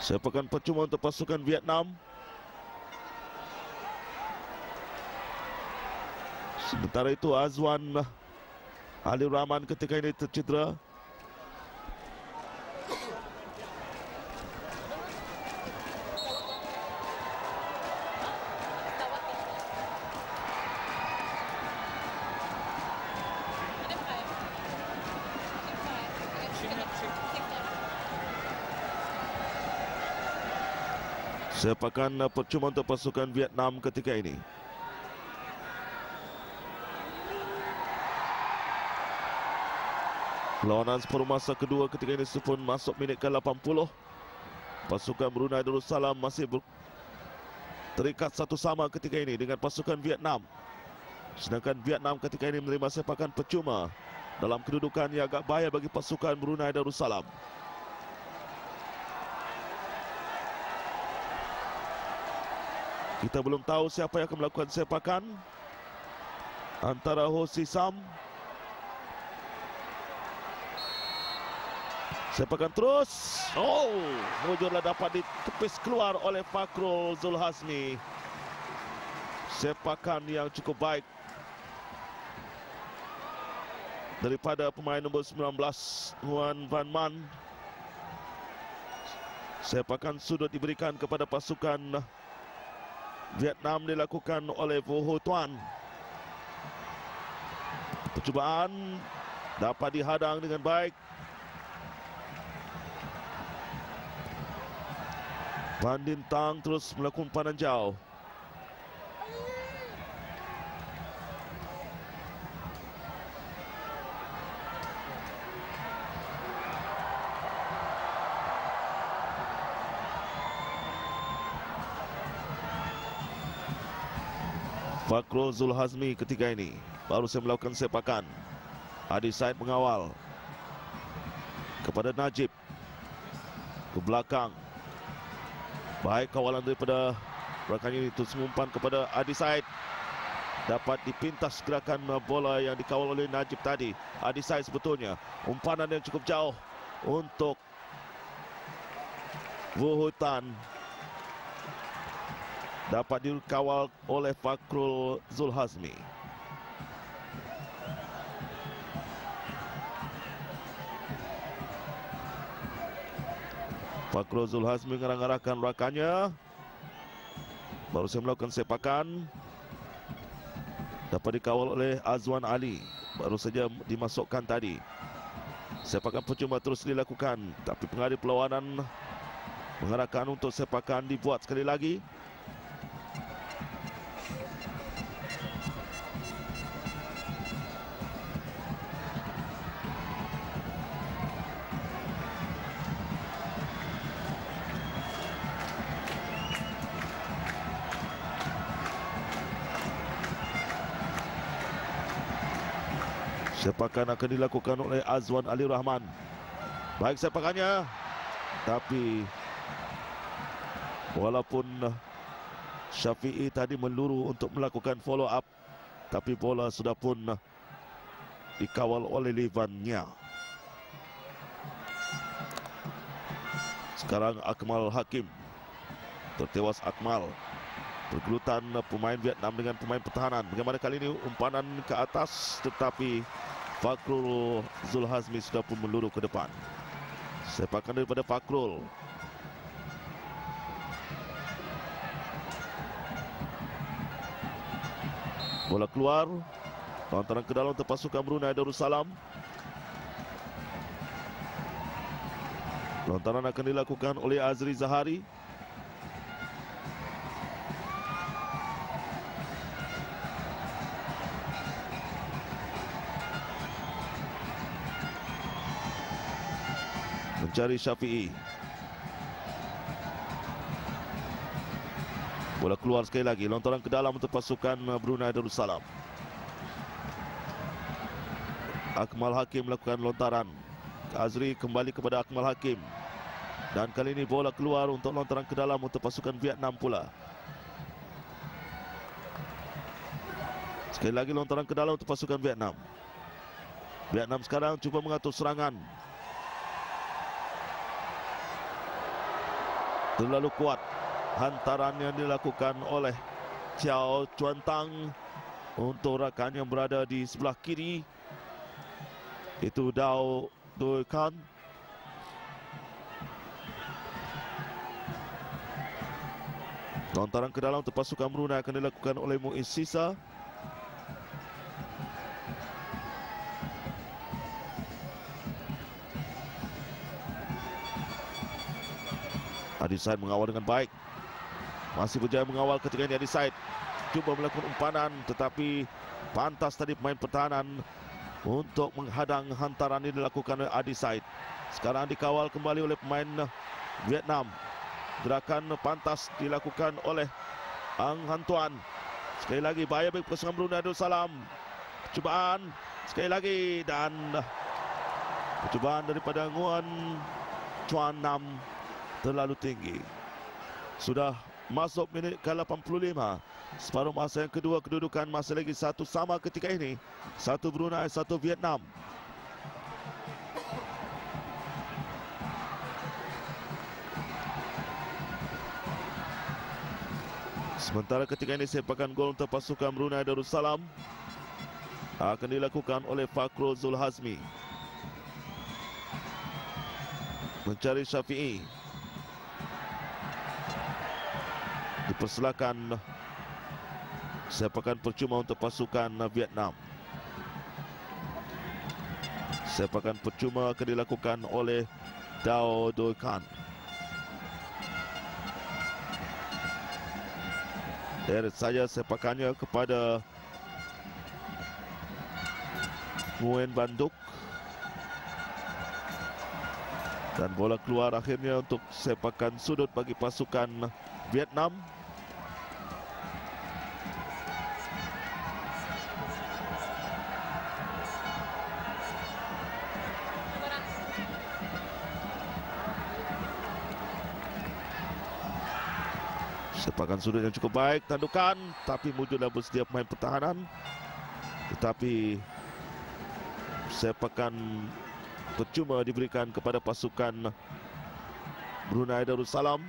Sepakan percuma untuk pasukan Vietnam. Sementara itu Azwan Ali Rahman ketika ini tercedera. Sepakan percuma untuk pasukan Vietnam ketika ini. Perlawanan separuh masa kedua ketika ini pun masuk minit ke-80. Pasukan Brunei Darussalam masih terikat satu sama ketika ini dengan pasukan Vietnam. Sedangkan Vietnam ketika ini menerima sepakan percuma dalam kedudukan yang agak bahaya bagi pasukan Brunei Darussalam. Kita belum tahu siapa yang akan melakukan sepakan antara Ho Si Sam. Sepakan terus. Mujurlah dapat ditepis keluar oleh Fakhrul Zulhazmi. Sepakan yang cukup baik daripada pemain nombor 19 Nguyen Van Man. Sepakan sudut diberikan kepada pasukan Vietnam dilakukan oleh Vo Ho Tuan. Percubaan dapat dihadang dengan baik. Van Din Tang terus melakukan umpanan jauh. Fakhrul Zulhazmi ketika ini baru saya melakukan sepakan. Adi Said mengawal kepada Najib ke belakang. Baik kawalan daripada rakannya ini terus mengumpan kepada Adi Said. Dapat dipintas gerakan bola yang dikawal oleh Najib tadi. Adi Said sebetulnya umpanan yang cukup jauh untuk Vo Ho Tuan. Dapat dikawal oleh Fakhrul Zulhazmi. Fakhrul Zulhazmi mengarah-arahkan rakannya. Baru saya melakukan sepakan. Dapat dikawal oleh Azwan Ali. Baru saja dimasukkan tadi. Sepakan percuma terus dilakukan. Tapi pengadil perlawanan mengarahkan untuk sepakan dibuat sekali lagi. Sepakan akan dilakukan oleh Azwan Ali Rahman. Baik sepakannya, tapi walaupun Syafi'i tadi meluru untuk melakukan follow up, tapi bola sudah pun dikawal oleh Livannya. Sekarang Akmal Hakim. Tertewas Akmal. Pergelutan pemain Vietnam dengan pemain pertahanan. Bagaimana kali ini umpanan ke atas, tetapi Fakrul Zulhazmi sudah pun meluru ke depan. Sepakan daripada Fakrul. Bola keluar. Lontaran ke dalam untuk pasukan Brunei Darussalam. Lontaran akan dilakukan oleh Azri Zahari. Mencari Syafi'i. Bola keluar sekali lagi. Lontaran ke dalam untuk pasukan Brunei Darussalam. Akmal Hakim melakukan lontaran. Azri kembali kepada Akmal Hakim. Dan kali ini bola keluar untuk lontaran ke dalam untuk pasukan Vietnam pula. Sekali lagi lontaran ke dalam untuk pasukan Vietnam. Vietnam sekarang cuba mengatur serangan. Terlalu kuat hantaran yang dilakukan oleh Chow Chuan Tang untuk rakan yang berada di sebelah kiri. Itu Dao Doi Khan. Lontaran ke dalam untuk pasukan Brunei akan dilakukan oleh Muiz Sisa. Adi Said mengawal dengan baik. Masih berjaya mengawal ketika ini Adi Said. Cuba melakukan umpanan, tetapi pantas tadi pemain pertahanan untuk menghadang hantaran ini dilakukan oleh Adi Said. Sekarang dikawal kembali oleh pemain Vietnam. Gerakan pantas dilakukan oleh Ang Han Tuan. Sekali lagi bahaya bagi pasukan Brunei Darussalam. Percubaan sekali lagi, dan percubaan daripada Nguyen Chuan Nam terlalu tinggi. Sudah masuk minit ke-85. Separuh masa yang kedua, kedudukan masih lagi satu sama ketika ini. Satu Brunei, satu Vietnam. Sementara ketika ini sepakan gol untuk pasukan Brunei Darussalam akan dilakukan oleh Fakrul Zulhazmi. Mencari Syafi'i. Dipersilakan sepakan percuma untuk pasukan Vietnam. Sepakan percuma akan dilakukan oleh Dao Doi Khan. Deret saja sepakannya kepada Nguyen Van Duc. Dan bola keluar akhirnya untuk sepakan sudut bagi pasukan Vietnam. Sepakan sudut yang cukup baik, tandukan, tapi mujurlah bersedia pemain pertahanan. Tetapi sepakan percuma diberikan kepada pasukan Brunei Darussalam.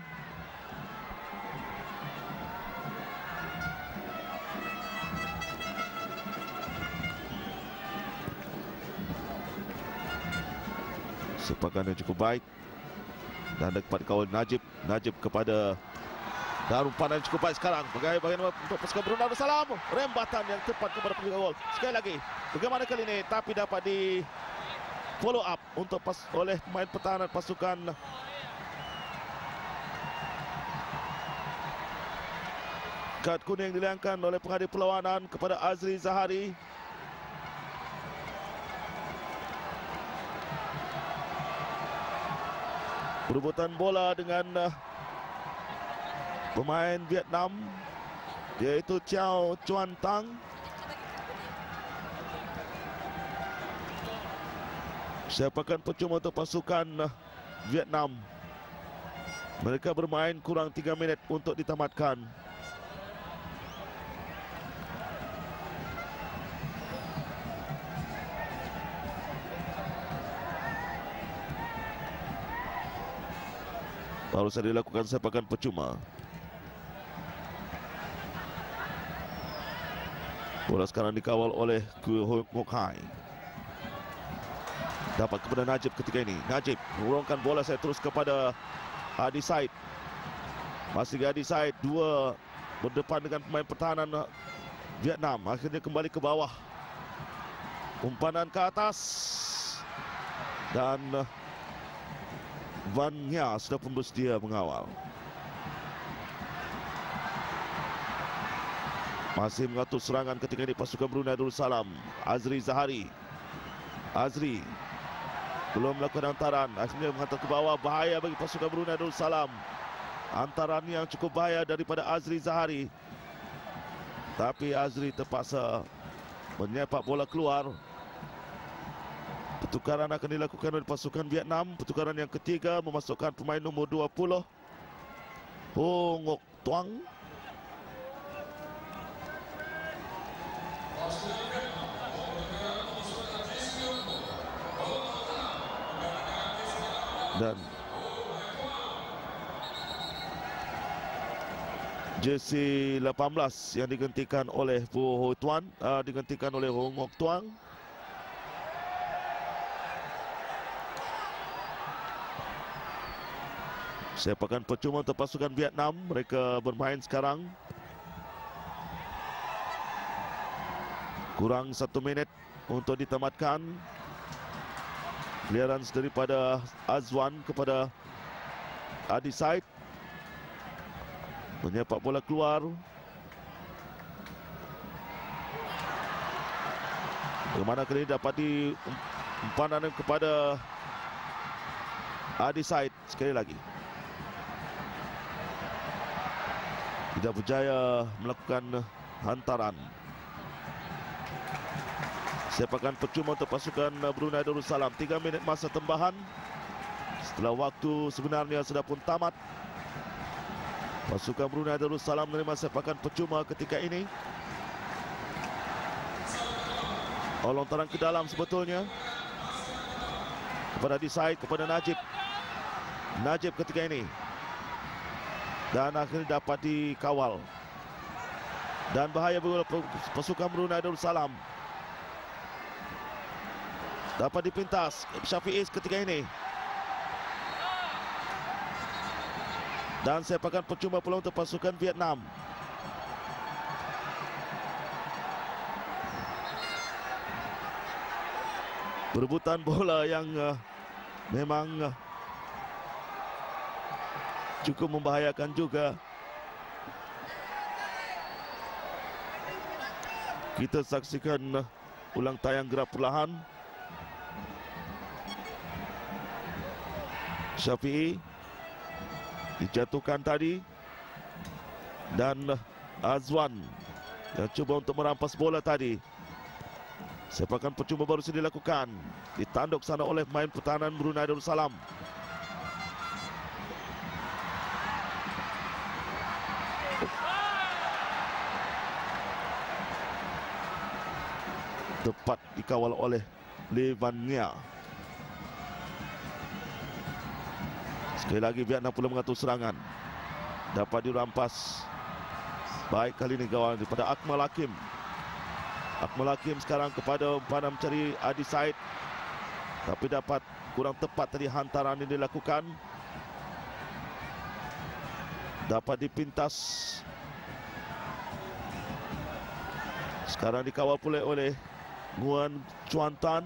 Sepakan yang cukup baik dan dapat kawal Najib kepada. Dan umpanan cukup baik sekarang. Bagaimana untuk pasukan Brunei Darussalam? Rembatan yang tepat kepada pemilik gol. Sekali lagi, bagaimana kali ini? Tapi dapat di follow up untuk oleh pemain pertahanan pasukan Kad kuning dilayangkan oleh pengadil perlawanan kepada Azri Zahari. Perebutan bola dengan pemain Vietnam iaitu Chow Chuan Tang. Sepakan percuma untuk pasukan Vietnam. Mereka bermain kurang 3 minit untuk ditamatkan. Baru saja dilakukan sepakan percuma. Bola sekarang dikawal oleh Kue Ngok Hai. Dapat kepada Najib ketika ini. Najib mengurungkan bola, saya terus kepada Hadi Said. Masih Hadi Said, dua berdepan dengan pemain pertahanan Vietnam. Akhirnya kembali ke bawah. Umpanan ke atas. Dan Van Nya sudah pun bersedia mengawal. Masih mengatur serangan ketika ini pasukan Brunei Darussalam. Azri Zahari. Azri belum melakukan hantaran. Akhirnya menghantar ke bawah. Bahaya bagi pasukan Brunei Darussalam. Hantaran yang cukup bahaya daripada Azri Zahari. Tapi Azri terpaksa menyepak bola keluar. Pertukaran akan dilakukan oleh pasukan Vietnam. Pertukaran yang ketiga memasukkan pemain nombor 20 Ho Ngok Tuang. Dan jersey 18 yang digantikan oleh Ho Tuan, digantikan oleh Ho Ngok Tuang. Sepakan percuma untuk pasukan Vietnam. Mereka bermain sekarang kurang 1 minit untuk ditamatkan. Clearance daripada Azwan kepada Hadi Said. Menyepak bola keluar. Bagaimana kali ini dapat diumpanan kepada Hadi Said sekali lagi. Tidak berjaya melakukan hantaran. Sepakan percuma untuk pasukan Brunei Darussalam. 3 minit masa tambahan. Setelah waktu sebenarnya sudah pun tamat. Pasukan Brunei Darussalam menerima sepakan percuma ketika ini. Lontaran ke dalam sebetulnya. Kepada Hadi Said, kepada Najib. Najib ketika ini. Dan akhirnya dapat dikawal. Dan bahaya bagi pasukan Brunei Darussalam. Dapat dipintas Syafi'i ketika ini. Dan sepakan percuma pula untuk pasukan Vietnam. Perebutan bola yang memang cukup membahayakan juga. Kita saksikan ulang tayang gerak perlahan. Syafi'i dijatuhkan tadi. Dan Azwan yang cuba untuk merampas bola tadi. Sepakan percuma baru saja dilakukan. Ditanduk sana oleh pemain pertahanan Brunei Darussalam. Tepat dikawal oleh Lee Van Nya. Sekali lagi Vietnam pula mengatur serangan. Dapat dirampas. Baik kali ini gawang daripada Akmal Hakim. Akmal Hakim sekarang kepada umpanan mencari Hadi Said. Tapi dapat kurang tepat tadi hantaran yang dilakukan. Dapat dipintas. Sekarang dikawal pula oleh Nguyen Chuan Tan.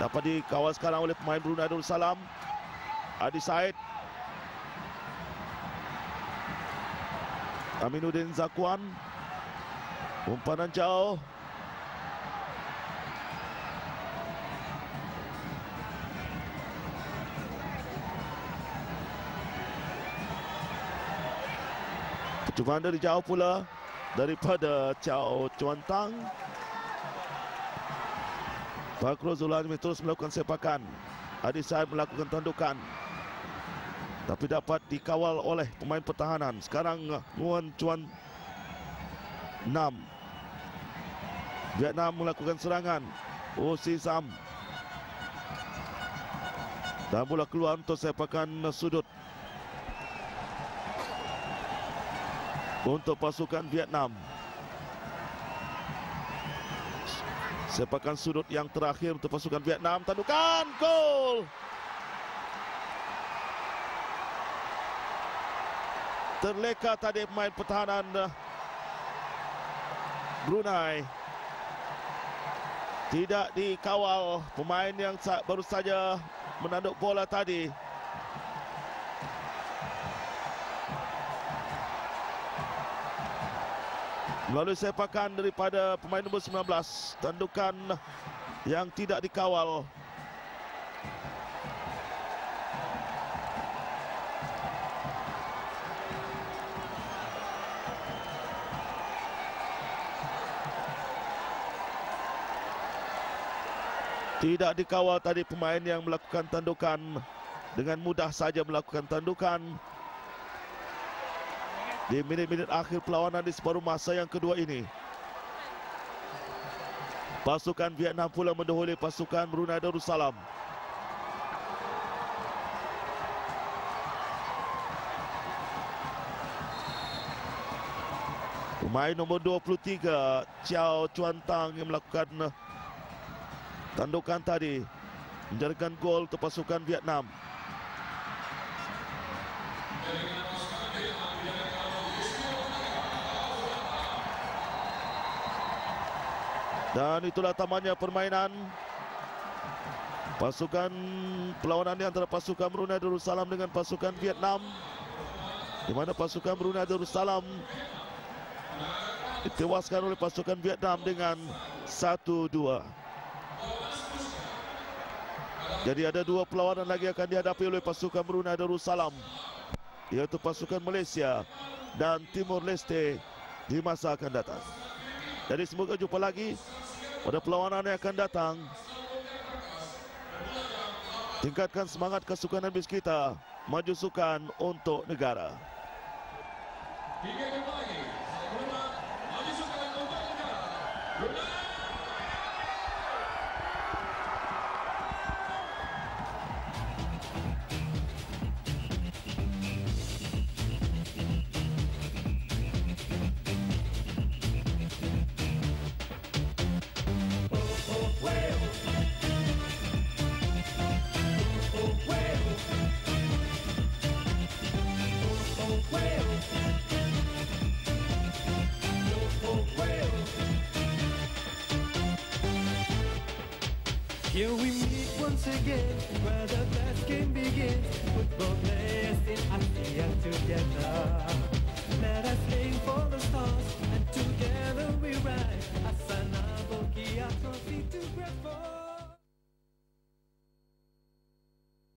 Dapat dikawal sekarang oleh pemain Brunei Darussalam. Hadi Said. Aminuddin Zakwan. Umpanan jauh. Percubaan dari jauh pula daripada Chow Chuan Tang. Fakrul Zulazmi terus melakukan sepakan. Adi Said melakukan tandukan, tapi dapat dikawal oleh pemain pertahanan. Sekarang Nguyen Chuan Nam. Vietnam melakukan serangan. Oh Si Sam. Dan bola keluar untuk sepakan sudut untuk pasukan Vietnam. Sepakan sudut yang terakhir untuk pasukan Vietnam. Tandukan, gol! Terleka tadi pemain pertahanan Brunei. Tidak dikawal pemain yang baru saja menanduk bola tadi. Melalui sepakan daripada pemain nombor 19, tandukan yang tidak dikawal. Tidak dikawal tadi pemain yang melakukan tandukan. Dengan mudah saja melakukan tandukan. Di minit-minit akhir perlawanan di separuh masa yang kedua ini, pasukan Vietnam pula mendahului pasukan Brunei Darussalam. Pemain nombor 23 Chow Chuan Tang yang melakukan tandukan tadi menjadikan gol untuk pasukan Vietnam. Dan itulah tamatnya permainan pasukan perlawanan antara pasukan Brunei Darussalam dengan pasukan Vietnam, di mana pasukan Brunei Darussalam ditewaskan oleh pasukan Vietnam dengan 1-2. Jadi ada dua perlawanan lagi akan dihadapi oleh pasukan Brunei Darussalam, yaitu pasukan Malaysia dan Timor Leste di masa akan datang. Jadi semoga jumpa lagi pada perlawanan yang akan datang. Tingkatkan semangat kesukanan bis kita, maju sukan untuk negara. Hingga jumpa lagi. Selamat maju sukan untuk negara. Here we meet once again, where the best game begins. Football players in Asia together.